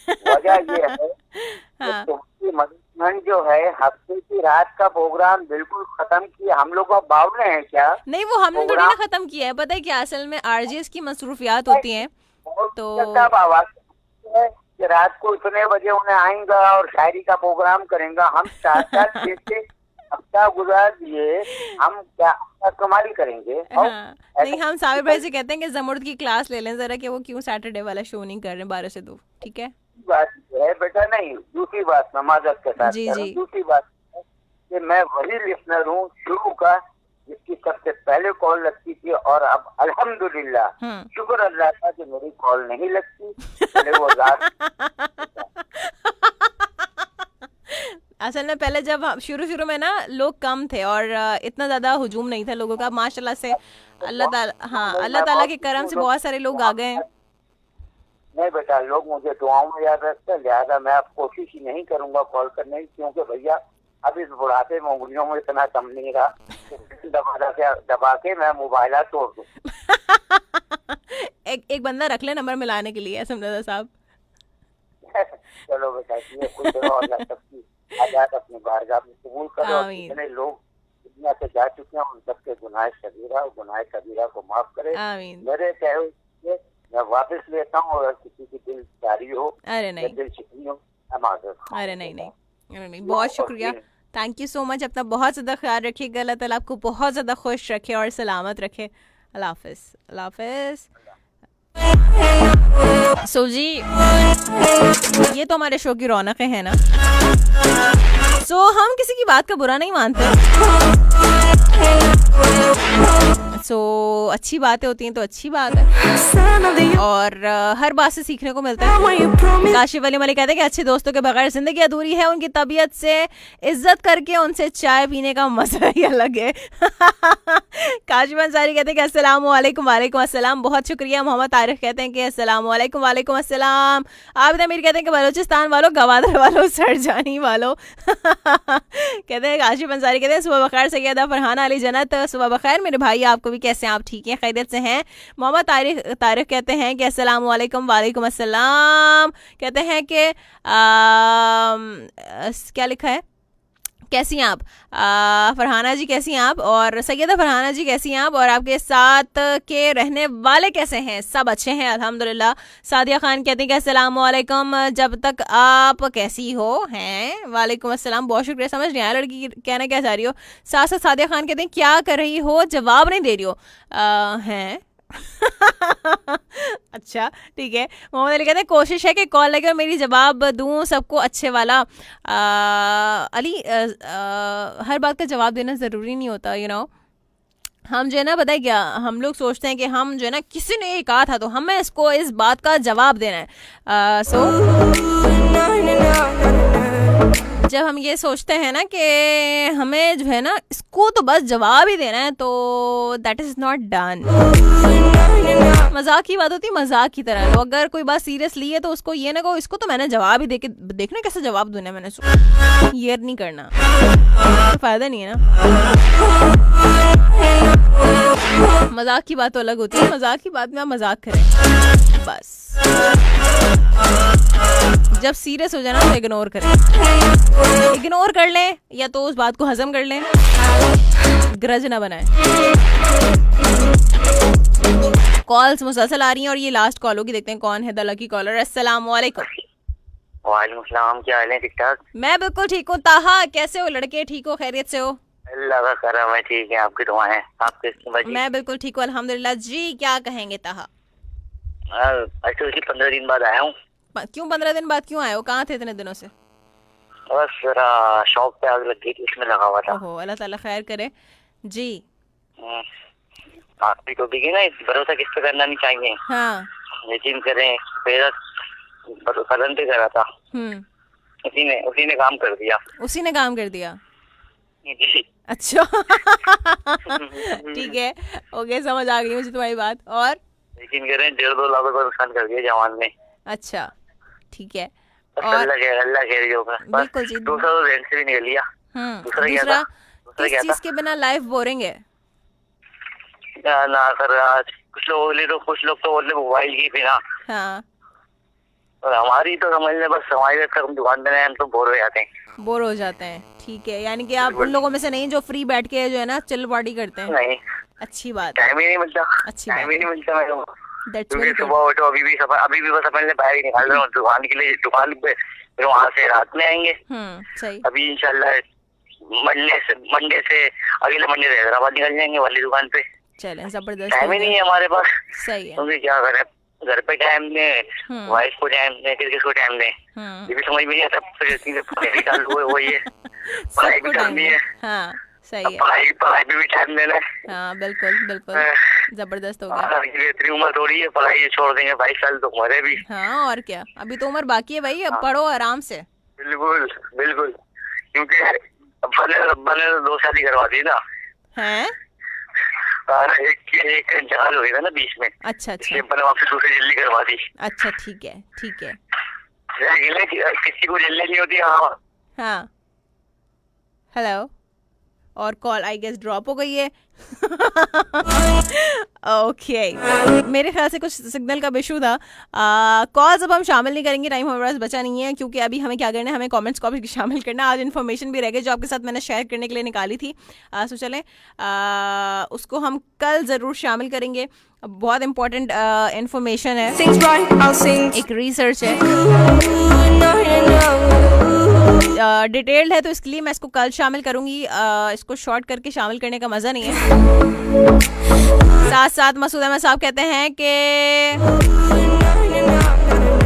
वजह ये है कि तुम्हारी मैनेजमेंट जो है हफ्ते की रात का प्रोग्राम बिल्कुल खत्म किया। हम लोग अब बावले हैं क्या? नहीं, वो हमने थोड़ी ना खत्म किया है। पता है क्या, असल में आरजेएस की मसरूफियात होती हैं तो आवाज है कि रात को इतने बजे उन्हें आएंगा और शायरी का प्रोग्राम करेंगे। हम 4-4 दिन हफ्ता गुजार दिए, हम क्या कमाली करेंगे? नहीं, हम साबिर भाई से कहते हैं कि जमुर्द की क्लास ले लें जरा, कि वो क्यों सैटरडे वाला शो नहीं कर रहे 12 से 2। ठीक है, बात है बेटा। नहीं, दूसरी बात नमाजत के साथ जी जी। दूसरी बात है कि मैं वही लिसनर हूँ शुरू का जिसकी सबसे पहले कॉल लगती थी, और अब अल्हम्दुलिल्लाह शुक्र अल्लाह का कि मेरी कॉल नहीं लगती। पहले वो असल में पहले जब शुरू में ना लोग कम थे और इतना ज्यादा हुजूम नहीं था लोगों का, माशाल्लाह से अल्लाह ताला के करम से बहुत सारे लोग आ गए। नहीं बेटा, लोग मुझे दुआओं में याद रखते हैं, लिहाजा मैं अब कोशिश ही नहीं करूंगा कॉल करने की, क्योंकि भैया अब इस बुढ़ापे में उंगलियों में इतना दम नहीं रहा दबा के मैं मोबाइल तोड़ दूं। एक बंदा रख ले नंबर मिलाने के लिए समझदार साहब। चलो बेटा, ये कुछ और सबकी आजाद अपनी बारगाह में कबूल करो। जितने लोग दुनिया से जा चुके हैं उन सबके गुनाह कबीरा को माफ करे। मेरे कहे मैं वापस लेता हूँ, और किसी की दिल जारी हो, अरे नहीं, दिल चिकनी हो, अरे नहीं, बहुत शुक्रिया, थैंक यू सो मच। अपना बहुत ज्यादा ख्याल रखिएगा, अल्लाह ताला आपको बहुत ज्यादा खुश रखे और सलामत रखे। अल्लाह हाफिज, अल्लाह हाफिज। सो जी, ये तो हमारे शो की रौनकें हैं ना। सो हम किसी की बात का बुरा नहीं मानते। सो अच्छी बातें होती हैं तो अच्छी बात है, और हर बात से सीखने को मिलता है। काशिफ अली मलिक कहते हैं कि अच्छे दोस्तों के बगैर जिंदगी अधूरी है। उनकी तबीयत से इज्जत करके उनसे चाय पीने का मजा ही अलग है। काशिफ अंसारी कहते हैं कि अस्सलाम वालेकुम। वालेकुम अस्सलाम, बहुत शुक्रिया। मोहम्मद तारिक कहते हैं कि अस्सलाम वालेकुम। वालेकुम अस्सलाम। आबिद अमीर कहते हैं कि बलूचिस्तान वालों, गवादर वालों, सरजानी वालों। कहते हैं काशिफ अंसारी कहते हैं सुबह बखैर सैयदा फरहाना अली जन्नत, सुबह बखैर मेरे भाई, आपको भी कैसे हैं? आप ठीक हैं, खैरियत से हैं? मोहम्मद तारिक कहते हैं कि अस्सलाम वालेकुम। वालेकुम अस्सलाम। कहते हैं कि क्या लिखा है, कैसी हैं आप? फरहाना जी कैसी हैं आप? और सैयदा फरहाना जी कैसी हैं आप? और आपके साथ के रहने वाले कैसे हैं? सब अच्छे हैं अल्हम्दुलिल्लाह। सादिया खान कहते हैं कि अस्सलाम वालेकुम, जब तक आप कैसी हो हैं? वालेकुम अस्सलाम, बहुत शुक्रिया। समझ नहीं आया लड़की कहना क्या चाह रही हो। साथ साथ सादिया खान कहते हैं क्या कर रही हो, जवाब नहीं दे रही हो हैं। अच्छा ठीक है। मोहम्मद अली कहते हैं कोशिश है कि कॉल लगे और मेरी जवाब दूं सबको अच्छे वाला। अली हर बात का जवाब देना ज़रूरी नहीं होता, यू नो। हम जो है ना, पता है क्या, हम लोग सोचते हैं कि हम जो है ना, किसी ने ये कहा था तो हमें इसको इस बात का जवाब देना है। जब हम ये सोचते हैं ना कि हमें जो है ना इसको तो बस जवाब ही देना है, तो दैट इज नॉट डन। मजाक की बात होती है, मजाक की तरह। तो अगर कोई बात सीरियस ली है तो उसको ये ना कहो इसको तो मैंने जवाब ही दे के देखना कैसे जवाब दूंगा मैंने, ये नहीं करना, तो फायदा नहीं है ना। मजाक की बात तो अलग होती है, मजाक की बात में आप मजाक करें बस। जब सीरियस हो जाना तो इग्नोर करें, इग्नोर कर लें या तो उस बात को हजम कर लें, ग्रज ना बनाएं। कॉल्स मुसलसल आ रही हैं और ये लास्ट कॉल होगी, देखते हैं कौन है द लकी कॉलर। अस्सलाम वालेकुम। वालेकुम सलाम, क्या हाल है? ठीक ठाक। मैं बिल्कुल ठीक हूँ। ताहा कैसे हो लड़के? ठीक हो? खैरियत से हो? अल्लाह का करम है, ठीक है। आपकी दुआएं, आप कैसी बाजी? मैं बिल्कुल ठीक हूँ अल्हम्दुलिल्लाह। जी क्या कहेंगे ताहा? एक्चुअली 15 दिन बाद आया हूँ। क्यों 15 दिन बाद क्यों आए हो? कहाँ थे इतने दिनों से? बस जरा शॉप पे आग लग गई थी, उसमें लगा हुआ था। ओहो, अल्लाह ताला खैर करे। जी आपकी टॉपिक है ना, भरोसा किस पे करना नहीं चाहिए। हाँ, यकीन करें, मेरा कदम पे करा था, उसी ने काम कर दिया। उसी ने काम कर दिया? जी। अच्छा ठीक है, ओके, समझ आ गई मुझे तुम्हारी बात। और यकीन करें 1.5-2 लाख रुपए नुकसान कर दिया जवान ने। अच्छा ठीक है। और अल्लाह कह रही होगा। बिल्कुल जी। दूसरा तो रेंट से भी निकल लिया। दूसरा किस चीज के बिना लाइफ बोरिंग है? ना सर, आज कुछ लोग तो बोले मोबाइल की बिना। हाँ, और हमारी तो समझ ले, बस हमारी हम दुकान पे हम तो बोर हो जाते हैं। बोर हो जाते हैं, ठीक है। यानी कि आप उन लोगों में से नहीं जो फ्री बैठ के जो है ना चिल पार्टी करते हैं? नहीं, अच्छी बात, टाइम ही नहीं मिलता। अच्छी टाइम ही नहीं मिलता मेरे को। क्योंकि सुबह उठो, अभी भी बस अपने बाहर ही निकाल रहा हूँ दुकान के लिए। दुकान पे फिर वहाँ से रात में आएंगे। सही। अभी इंशाल्लाह मंडे से अगले मंडे से हैदराबाद निकल जाएंगे वाली दुकान पे। चलें, जबरदस्त। टाइम ही नहीं है हमारे पास। सही है। क्योंकि क्या करें, घर पे टाइम दे, वाइफ को टाइम दे, किसको टाइम दे, ये भी समझ में नहीं आता। पढ़ाई चालू है, वो ये पढ़ाई भी करनी है। हाँ सही है, पढ़ाई भी टाइम देना है। हाँ बिल्कुल बिल्कुल, जबरदस्त हो गया। इतनी उम्र थोड़ी है, पढ़ाई छोड़ देंगे, 22 साल तो उम्र है भी। हाँ और क्या, अभी तो उम्र बाकी है भाई, अब पढ़ो आराम से। बिल्कुल बिल्कुल, क्योंकि बने 2 शादी करवा दी ना है। एक इंतकाल हो गया ना बीच में। अच्छा अच्छा, वापस दूसरी जल्दी करवा दी। अच्छा ठीक है ठीक है। किसी को जल्दी नहीं होती। हाँ हाँ, हेलो, और कॉल आई गेस ड्रॉप हो गई है। ओके, मेरे ख्याल से कुछ सिग्नल का इशू था। कॉल्स अब हम शामिल नहीं करेंगे, टाइम हमारे पास बचा नहीं है, क्योंकि अभी हमें क्या करना है, हमें कमेंट्स को भी शामिल करना। आज इन्फॉर्मेशन भी रह गई जो आपके साथ मैंने शेयर करने के लिए निकाली थी। सो चलें, उसको हम कल ज़रूर शामिल करेंगे। बहुत इंपॉर्टेंट इन्फॉर्मेशन है, एक रिसर्च है, डिटेल्ड है, तो इसके लिए मैं इसको कल शामिल करूंगी। इसको शॉर्ट करके शामिल करने का मज़ा नहीं है। साथ साथ मसूद अहमद साहब कहते हैं कि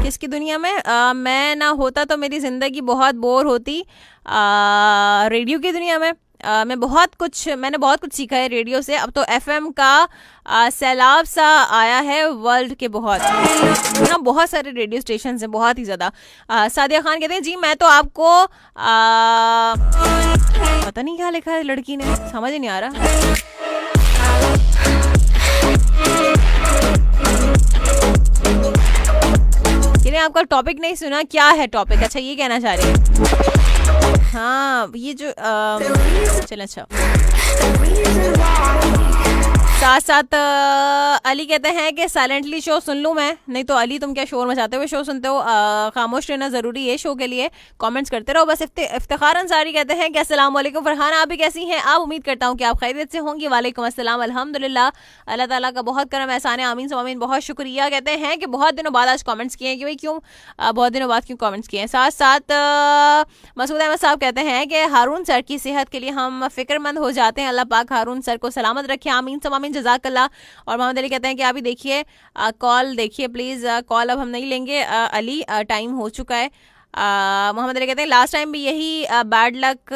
किसकी दुनिया में मैं ना होता तो मेरी ज़िंदगी बहुत बोर होती। रेडियो की दुनिया में मैंने बहुत कुछ सीखा है रेडियो से। अब तो एफएम का सैलाब सा आया है वर्ल्ड के, बहुत सारे रेडियो स्टेशन हैं, बहुत ही ज़्यादा। सादिया खान कहते हैं जी मैं तो आपको पता नहीं क्या लिखा है लड़की ने, समझ ही नहीं आ रहा। आपका टॉपिक नहीं सुना, क्या है टॉपिक? अच्छा ये कहना चाह रही है। हाँ ये जो चलो अच्छा। साथ साथ अली कहते हैं कि साइलेंटली शो सुन लूँ मैं। नहीं तो अली तुम क्या शोर मचाते हुए शो सुनते हो? खामोश रहना ज़रूरी है शो के लिए, कमेंट्स करते रहो बस। इफ्तिखार अंसारी कहते हैं कि अस्सलाम वालेकुम फरहान, आप भी कैसी हैं? आप उम्मीद करता हूँ कि आप खैरियत से होंगी। वालेकुम अस्सलाम, अल्हम्दुलिल्लाह, अल्लाह ताला का बहुत करम एहसान है, आमीन समामीन, बहुत शुक्रिया। कहते हैं कि बहुत दिनों बाद आज कमेंट्स किए हैं, कि भाई क्यों बहुत दिनों बाद क्यों कमेंट्स किए हैं। साथ साथ मसूद अहमद साहब कहते हैं कि हारून सर की सेहत के लिए हम फिक्रमंद हो जाते हैं, अल्लाह पाक हारून सर को सलामत रखे, आमीन समामीन, जज़ाकल्लाह। और मोहम्मद अली कहते हैं कि आप भी देखिए कॉल, देखिए प्लीज़ कॉल अब हम नहीं लेंगे अली, टाइम हो चुका है। मोहम्मद अली कहते हैं लास्ट टाइम भी यही बैड लक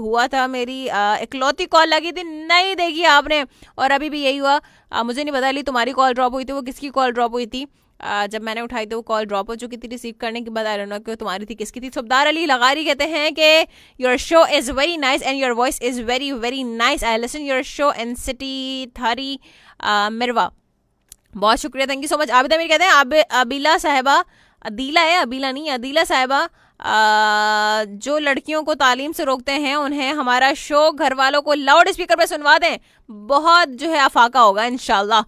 हुआ था, मेरी इकलौती कॉल लगी थी, नहीं देखी आपने, और अभी भी यही हुआ। मुझे नहीं पता अली तुम्हारी कॉल ड्रॉप हुई थी, वो किसकी कॉल ड्रॉप हुई थी? जब मैंने उठाई तो वो कॉल ड्रॉप हो चुकी थी रिसीव करने के बाद। आई डोंट नो कि तुम्हारी थी किसकी थी। सुबदार अली लगारी कहते हैं कि your show is very nice and your voice is very very nice, I listen your show in city थारी मिरवा। बहुत शुक्रिया, thank you so much. Abida Mir कहते हैं अबीला साहिबा, अदीला है, अबीला नहीं, अदीला साहिबा, जो लड़कियों को तालीम से रोकते हैं उन्हें हमारा शो घर वालों को लाउड स्पीकर पर सुनवा दें, बहुत जो है अफाका होगा इंशाल्लाह।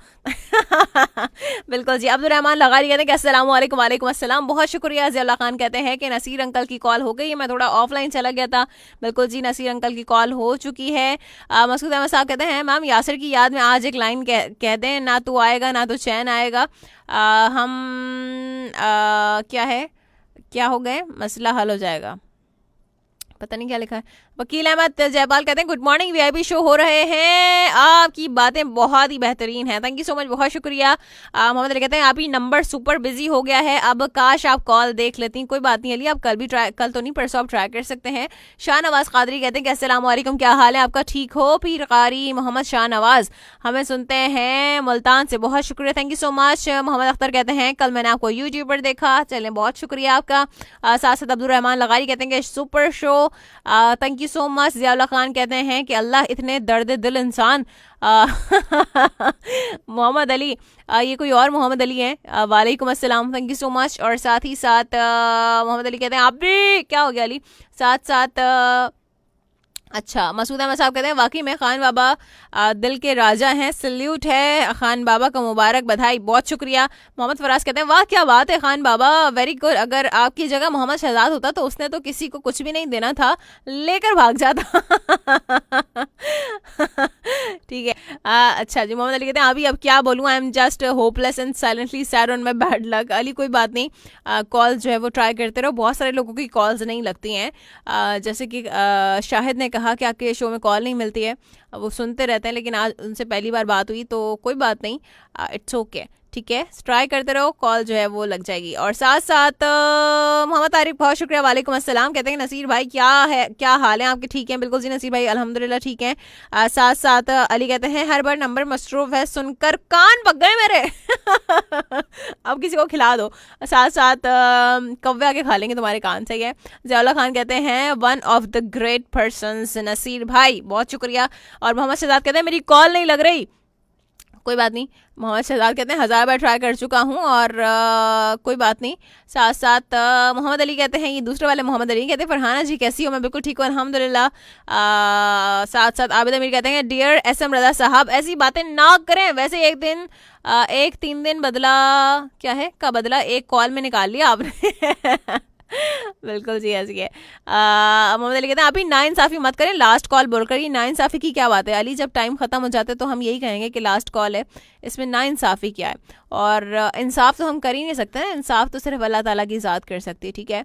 बिल्कुल जी। अब्दुल रहमान लगारी कहते हैं कि अस्सलाम वालेकुम। वालेकुम अस्सलाम, बहुत शुक्रिया। ज़िया खान कहते हैं कि नसीर अंकल की कॉल हो गई है, मैं थोड़ा ऑफलाइन चला गया था। बिल्कुल जी, नसीर अंकल की कॉल हो चुकी है। मसूद अहमद साहब कहते हैं मैम यासिर की याद में आज एक लाइन कह दें, ना तो आएगा ना तो चैन आएगा। हम क्या है क्या हो गए, मसला हल हो जाएगा, पता नहीं क्या लिखा है। वकील अहमद जयपाल कहते हैं गुड मॉर्निंग, वीआईपी शो हो रहे हैं, आपकी बातें बहुत ही बेहतरीन हैं, थैंक यू सो मच, बहुत शुक्रिया। मोहम्मद अली कहते हैं आप ही नंबर सुपर बिजी हो गया है, अब काश आप कॉल देख लेती, कोई बात नहीं अली, आप कल भी ट्राई, कल तो नहीं परसों आप ट्राई कर सकते हैं। शाहनवाज कादरी कहते हैं कि अस्सलाम वालेकुम, क्या हाल है आपका, ठीक हो? पीर कारी मोहम्मद शाहनवाज हमें सुनते हैं मुल्तान से, बहुत शुक्रिया, thank you so much. Mohammad Akhtar कहते हैं कल मैंने आपको यूट्यूब पर देखा, चलें बहुत शुक्रिया आपका। साथ अब्दुल रहमान लगारी कहते हैं कि super show, thank you so much. Ziaullah Khan कहते हैं कि अल्लाह इतने दर्द दिल इंसान। मोहम्मद अली, ये कोई और मोहम्मद अली हैं, वालेकुम अस्सलाम, थैंक यू सो मच। और साथ ही साथ मोहम्मद अली कहते हैं आप भी, क्या हो गया अली, साथ साथ अच्छा मसूद अहमद साहब कहते हैं वाकई में खान बाबा दिल के राजा हैं, सल्यूट है खान बाबा का, मुबारक, बधाई, बहुत शुक्रिया। मोहम्मद फराज कहते हैं वाह क्या बात है खान बाबा, वेरी गुड, अगर आपकी जगह मोहम्मद शहजाद होता तो उसने तो किसी को कुछ भी नहीं देना था, लेकर भाग जाता। ठीक है, अच्छा जी। मोहम्मद अली कहते हैं अभी अब क्या बोलूँ, I am just hopeless and silently sad on my bad luck. Ali कोई बात नहीं, कॉल जो है वो ट्राई करते रहो, बहुत सारे लोगों की कॉल्स नहीं लगती हैं, जैसे कि शाहिद ने कहा कि आपके शो में कॉल नहीं मिलती है, वो सुनते रहते हैं, लेकिन आज उनसे पहली बार बात हुई तो कोई बात नहीं, इट्स ओके, ठीक है, ट्राई करते रहो, कॉल जो है वो लग जाएगी। और साथ साथ मोहम्मद तारिक, बहुत शुक्रिया, वालेकुम अस्सलाम, कहते हैं नसीर भाई क्या है, क्या हाल है आपके, ठीक है? बिल्कुल जी नसीर भाई, अल्हम्दुलिल्लाह ठीक है। साथ साथ अली कहते हैं हर बार नंबर मसरूफ है, सुनकर कान पक गए मेरे। अब किसी को खिला दो, साथ साथ कव्वे आके खा लेंगे तुम्हारे कान, सही है। जियाउल्लाह खान कहते हैं one of the great persons Naseer भाई, बहुत शुक्रिया। और मोहम्मद शहजाद कहते हैं मेरी कॉल नहीं लग रही, कोई बात नहीं। मोहम्मद शहजाद कहते हैं 1000 बार ट्राई कर चुका हूँ, और कोई बात नहीं। साथ साथ मोहम्मद अली कहते हैं, ये दूसरे वाले मोहम्मद अली कहते हैं फरहाना जी कैसी हो, मैं बिल्कुल ठीक हूँ अल्हम्दुलिल्लाह। साथ साथ आबिद अमीर कहते हैं डियर SM रजा साहब ऐसी बातें ना करें, वैसे एक 3 दिन बदला, क्या है का बदला एक कॉल में निकाल लिया आपने। बिल्कुल जी ऐसी है। मोहम्मद अली कहते हैं आप ही नाइंसाफी मत करें, लास्ट कॉल बोलकर, ये नाइंसाफी की क्या बात है अली, जब टाइम खत्म हो जाता है तो हम यही कहेंगे कि लास्ट कॉल है, इसमें नाइंसाफी क्या है? और इंसाफ तो हम कर ही नहीं सकते हैं, इंसाफ तो सिर्फ अल्लाह ताला की ज़ात कर सकती है, ठीक है?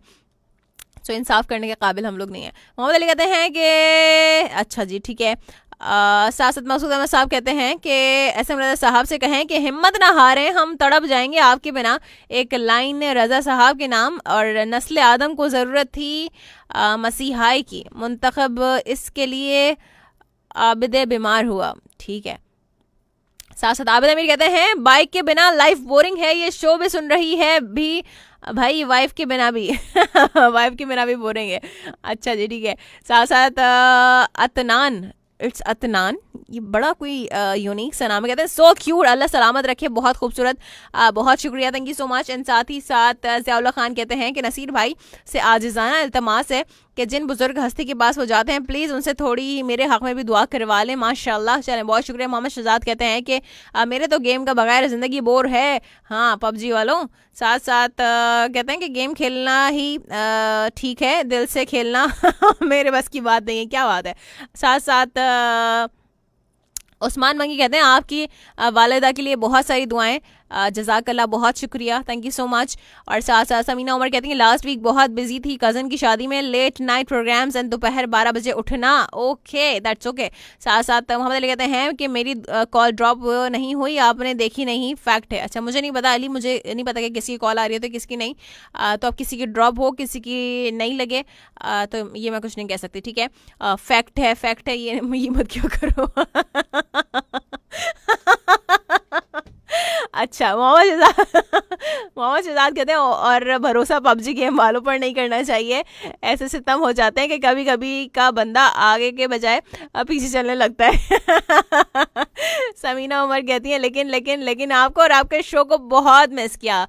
तो इंसाफ करने के काबिल हम लोग नहीं है। मोहम्मद अली कहते हैं कि अच्छा जी ठीक है। साथ साथ मसूद अहमद साहब कहते हैं कि SM रजा साहब से कहें कि हिम्मत ना हारें, हम तड़प जाएंगे आपके बिना, एक लाइन रजा साहब के नाम, और नस्ल आदम को ज़रूरत थी मसीहाई की, मुंतखब इसके लिए आबिद बीमार हुआ, ठीक है। साथ साथ आबिद अमीर कहते हैं बाइक के बिना लाइफ बोरिंग है, ये शो भी सुन रही है भी भाई, वाइफ के बिना भी वाइफ के बिना भी बोरिंग है, अच्छा जी ठीक है। साथ साथ अतनान, इट्स अतनान, ये बड़ा कोई यूनिक सा नाम है, कहते हैं सो क्यूट, अल्लाह सलामत रखे, बहुत खूबसूरत, बहुत शुक्रिया, thank you so much. And साथ ही साथ जियाउल्लाह खान कहते हैं कि नसीर भाई से आजिज़ाना इल्तमास है कि जिन बुजुर्ग हस्ती के पास वो जाते हैं प्लीज़ उनसे थोड़ी मेरे हक़ में भी दुआ करवा लें, माशाल्लाह। चलें बहुत शुक्रिया। मोहम्मद शहजाद कहते हैं कि मेरे तो गेम का बगैर ज़िंदगी बोर है, हाँ PUBG वालों। साथ साथ कहते हैं कि गेम खेलना ही ठीक है, दिल से खेलना मेरे बस की बात नहीं है, क्या बात है। साथ साथ उस्मान मंगी कहते हैं आपकी वालिदा के लिए बहुत सारी दुआएं, जज़ाकल्लाह, बहुत शुक्रिया, थैंक यू सो मच। और साथ साथ समीना उमर कहती हैं लास्ट वीक बहुत बिजी थी कज़न की शादी में, लेट नाइट प्रोग्राम्स एंड दोपहर 12 बजे उठना, ओके दैट्स ओके। साथ साथ मोहम्मद अली कहते हैं कि मेरी कॉल ड्रॉप नहीं हुई, आपने देखी नहीं, फैक्ट है। अच्छा मुझे नहीं पता अली, मुझे नहीं पता कि किसी की कॉल आ रही है तो किसकी नहीं, तो अब किसी की ड्रॉप हो किसी की नहीं लगे तो ये मैं कुछ नहीं कह सकती, ठीक है? फैक्ट है, ये मत क्यों करो। अच्छा मोहम्मद शहजाद कहते हैं और भरोसा PUBG गेम वालों पर नहीं करना चाहिए, ऐसे सितम हो जाते हैं कि कभी कभी का बंदा आगे के बजाय पीछे चलने लगता है। समीना उमर कहती हैं लेकिन आपको और आपके शो को बहुत मिस किया।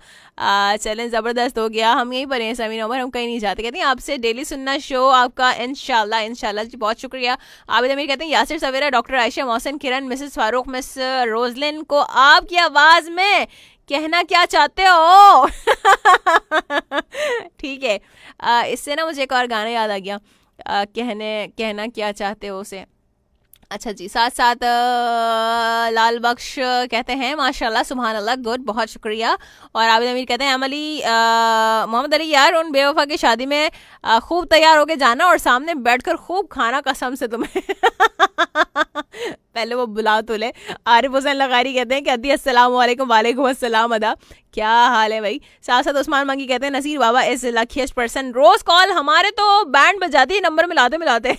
चलें ज़बरदस्त हो गया, हम यहीं पर हैं समीना उमर, हम कहीं नहीं जाते। कहती हैं आपसे डेली सुनना शो आपका, इंशाल्लाह जी, बहुत शुक्रिया। आबिद अमीर कहते हैं यासिर सवेरा, डॉक्टर आयशा, मोहसिन, किरण, मिसेस फारूक, मिस रोजलिन को आपकी आवाज़ में कहना क्या चाहते हो? ठीक है, इससे ना मुझे एक और गाना याद आ गया, कहना क्या चाहते हो उसे, अच्छा जी, साथ साथ लाल बख्श कहते हैं माशाल्लाह सुभान अल्लाह गुड, बहुत शुक्रिया। और आबिद अमीर कहते हैं अमली मोहम्मद अली यार उन बेवफा की शादी में खूब तैयार होके जाना और सामने बैठकर खूब खाना कसम से तुम्हें। पहले वो बुला तो ले। आरिफ हुसैन लगारी कहते हैं कि अदी अस्सलाम वालेकुम। वालेकुम अस्सलाम अदा, क्या हाल है भाई। साथ साथ उस्मान मंगी कहते हैं Naseer Baba is luckiest person, रोज कॉल हमारे तो बैंड बजाती है नंबर मिलाते मिलाते।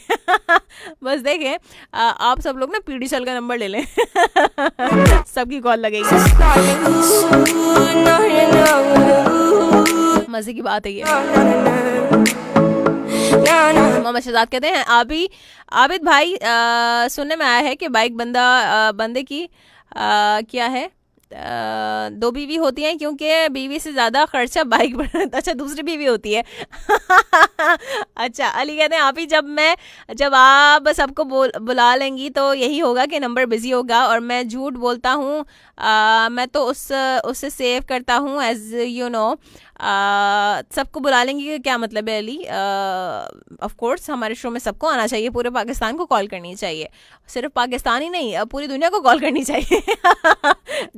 बस देखें आप सब लोग ना पीडी सल का नंबर ले लें। सबकी कॉल लगेगी, मजे की बात है ये। मोहम्मद शहजाद कहते हैं आबिद भाई सुनने में आया है कि बाइक बंदे की क्या है 2 बीवी होती हैं क्योंकि बीवी से ज़्यादा खर्चा बाइक पर। अच्छा दूसरी बीवी होती है। अच्छा अली कहते हैं आप ही जब आप सबको बुला लेंगी तो यही होगा कि नंबर बिजी होगा और मैं झूठ बोलता हूँ। मैं तो उससे सेव करता हूँ एज यू नो। सबको बुला लेंगी क्या मतलब है अली? ऑफ कोर्स हमारे शो में सबको आना चाहिए, पूरे पाकिस्तान को कॉल करनी चाहिए, सिर्फ पाकिस्तान ही नहीं पूरी दुनिया को कॉल करनी चाहिए।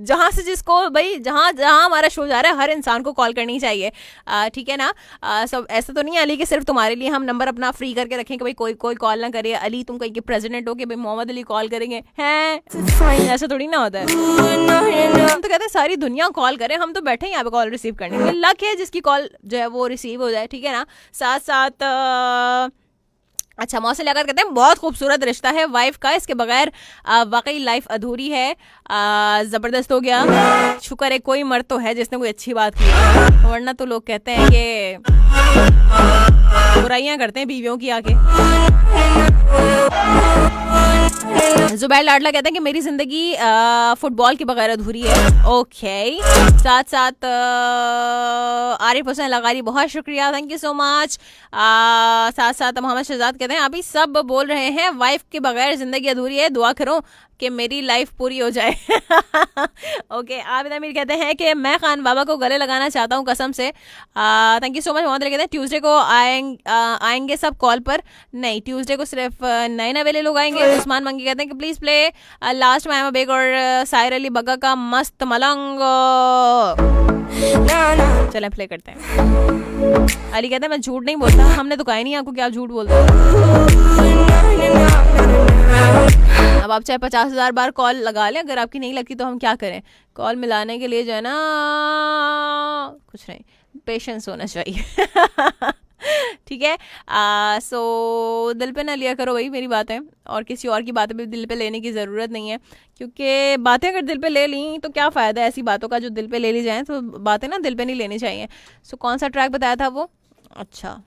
जहाँ से जिसको भाई जहाँ हमारा शो जा रहा है हर इंसान को कॉल करनी चाहिए, ठीक है ना। सब ऐसा तो नहीं है अली कि सिर्फ तुम्हारे लिए हम नंबर अपना फ्री करके रखें कि भाई कोई कॉल ना करे। अली तुम कहीं के प्रेसिडेंट हो कि भाई मोहम्मद अली कॉल करेंगे, हैं ऐसा थोड़ी ना होता है। हम तो कहते हैं सारी दुनिया कॉल करे, हम तो बैठे हैं यहाँ पे कॉल रिसीव करने के लिए। लक है जिसकी कॉल जो है वो रिसीव हो जाए, ठीक है ना। साथ साथ अच्छा मौसम लगाकर कहते हैं बहुत खूबसूरत रिश्ता है वाइफ का, इसके बगैर वाकई लाइफ अधूरी है। ज़बरदस्त हो गया, शुक्र है कोई मर्द तो है जिसने कोई अच्छी बात की, वरना तो लोग कहते हैं कि बुराइयां करते हैं बीवियों की आके। जुबैर लाडला कहते हैं कि मेरी जिंदगी फुटबॉल के बगैर अधूरी है। ओके साथ साथ आरिफ हुसैन लगारी बहुत शुक्रिया, थैंक यू सो मच। साथ साथ मोहम्मद शहजाद कहते हैं अभी सब बोल रहे हैं वाइफ के बगैर जिंदगी अधूरी है, दुआ करो कि मेरी लाइफ पूरी हो जाए। ओके आबिद अमीर कहते हैं कि मैं खान बाबा को गले लगाना चाहता हूँ कसम से। Thank you so much. Mohammad कहते हैं ट्यूसडे को आएंगे सब कॉल पर, नहीं ट्यूसडे को सिर्फ नए नवेले लोग आएंगे। उस्मान मंगी कहते हैं कि प्लीज प्ले लास्ट में बेग और सायर अली बग्गा का मस्त मलंग। चलें प्ले करते हैं। अली कहते हैं मैं झूठ नहीं बोलता, हमने तो कहा नहीं आपको क्या झूठ बोलता है। अब आप चाहे 50,000 बार कॉल लगा लें, अगर आपकी नहीं लगती तो हम क्या करें। कॉल मिलाने के लिए जो है ना कुछ नहीं, पेशेंस होना चाहिए। ठीक है। सो दिल पे ना लिया करो भाई मेरी बातें, और किसी और की बातें भी दिल पे लेने की ज़रूरत नहीं है, क्योंकि बातें अगर दिल पे ले ली तो क्या फ़ायदा है ऐसी बातों का जो दिल पे ले ली जाएँ। तो बातें ना दिल पे नहीं लेनी चाहिए। सो कौन सा ट्रैक बताया था वो? अच्छा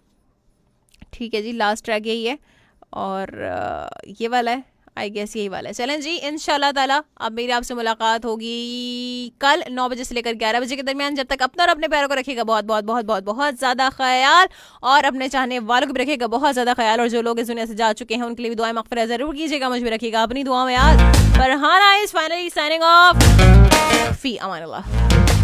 ठीक है जी, लास्ट ट्रैक यही है और ये वाला है, आई गेस यही वाला है। चलें जी इंशाल्लाह ताला अब मेरी आपसे मुलाकात होगी कल 9 बजे से लेकर 11 बजे के दरमियान। जब तक अपना और अपने पैरों को रखिएगा बहुत बहुत बहुत बहुत बहुत ज़्यादा ख्याल, और अपने चाहने वालों को भी रखिएगा बहुत ज़्यादा ख्याल, और जो लोग इस दुनिया से जा चुके हैं उनके लिए भी दुआएं मग़फ़िरत ज़रूर कीजिएगा, मुझे भी रखिएगा अपनी दुआ में याद। Farhana is finally signing off, fee Aman Allah.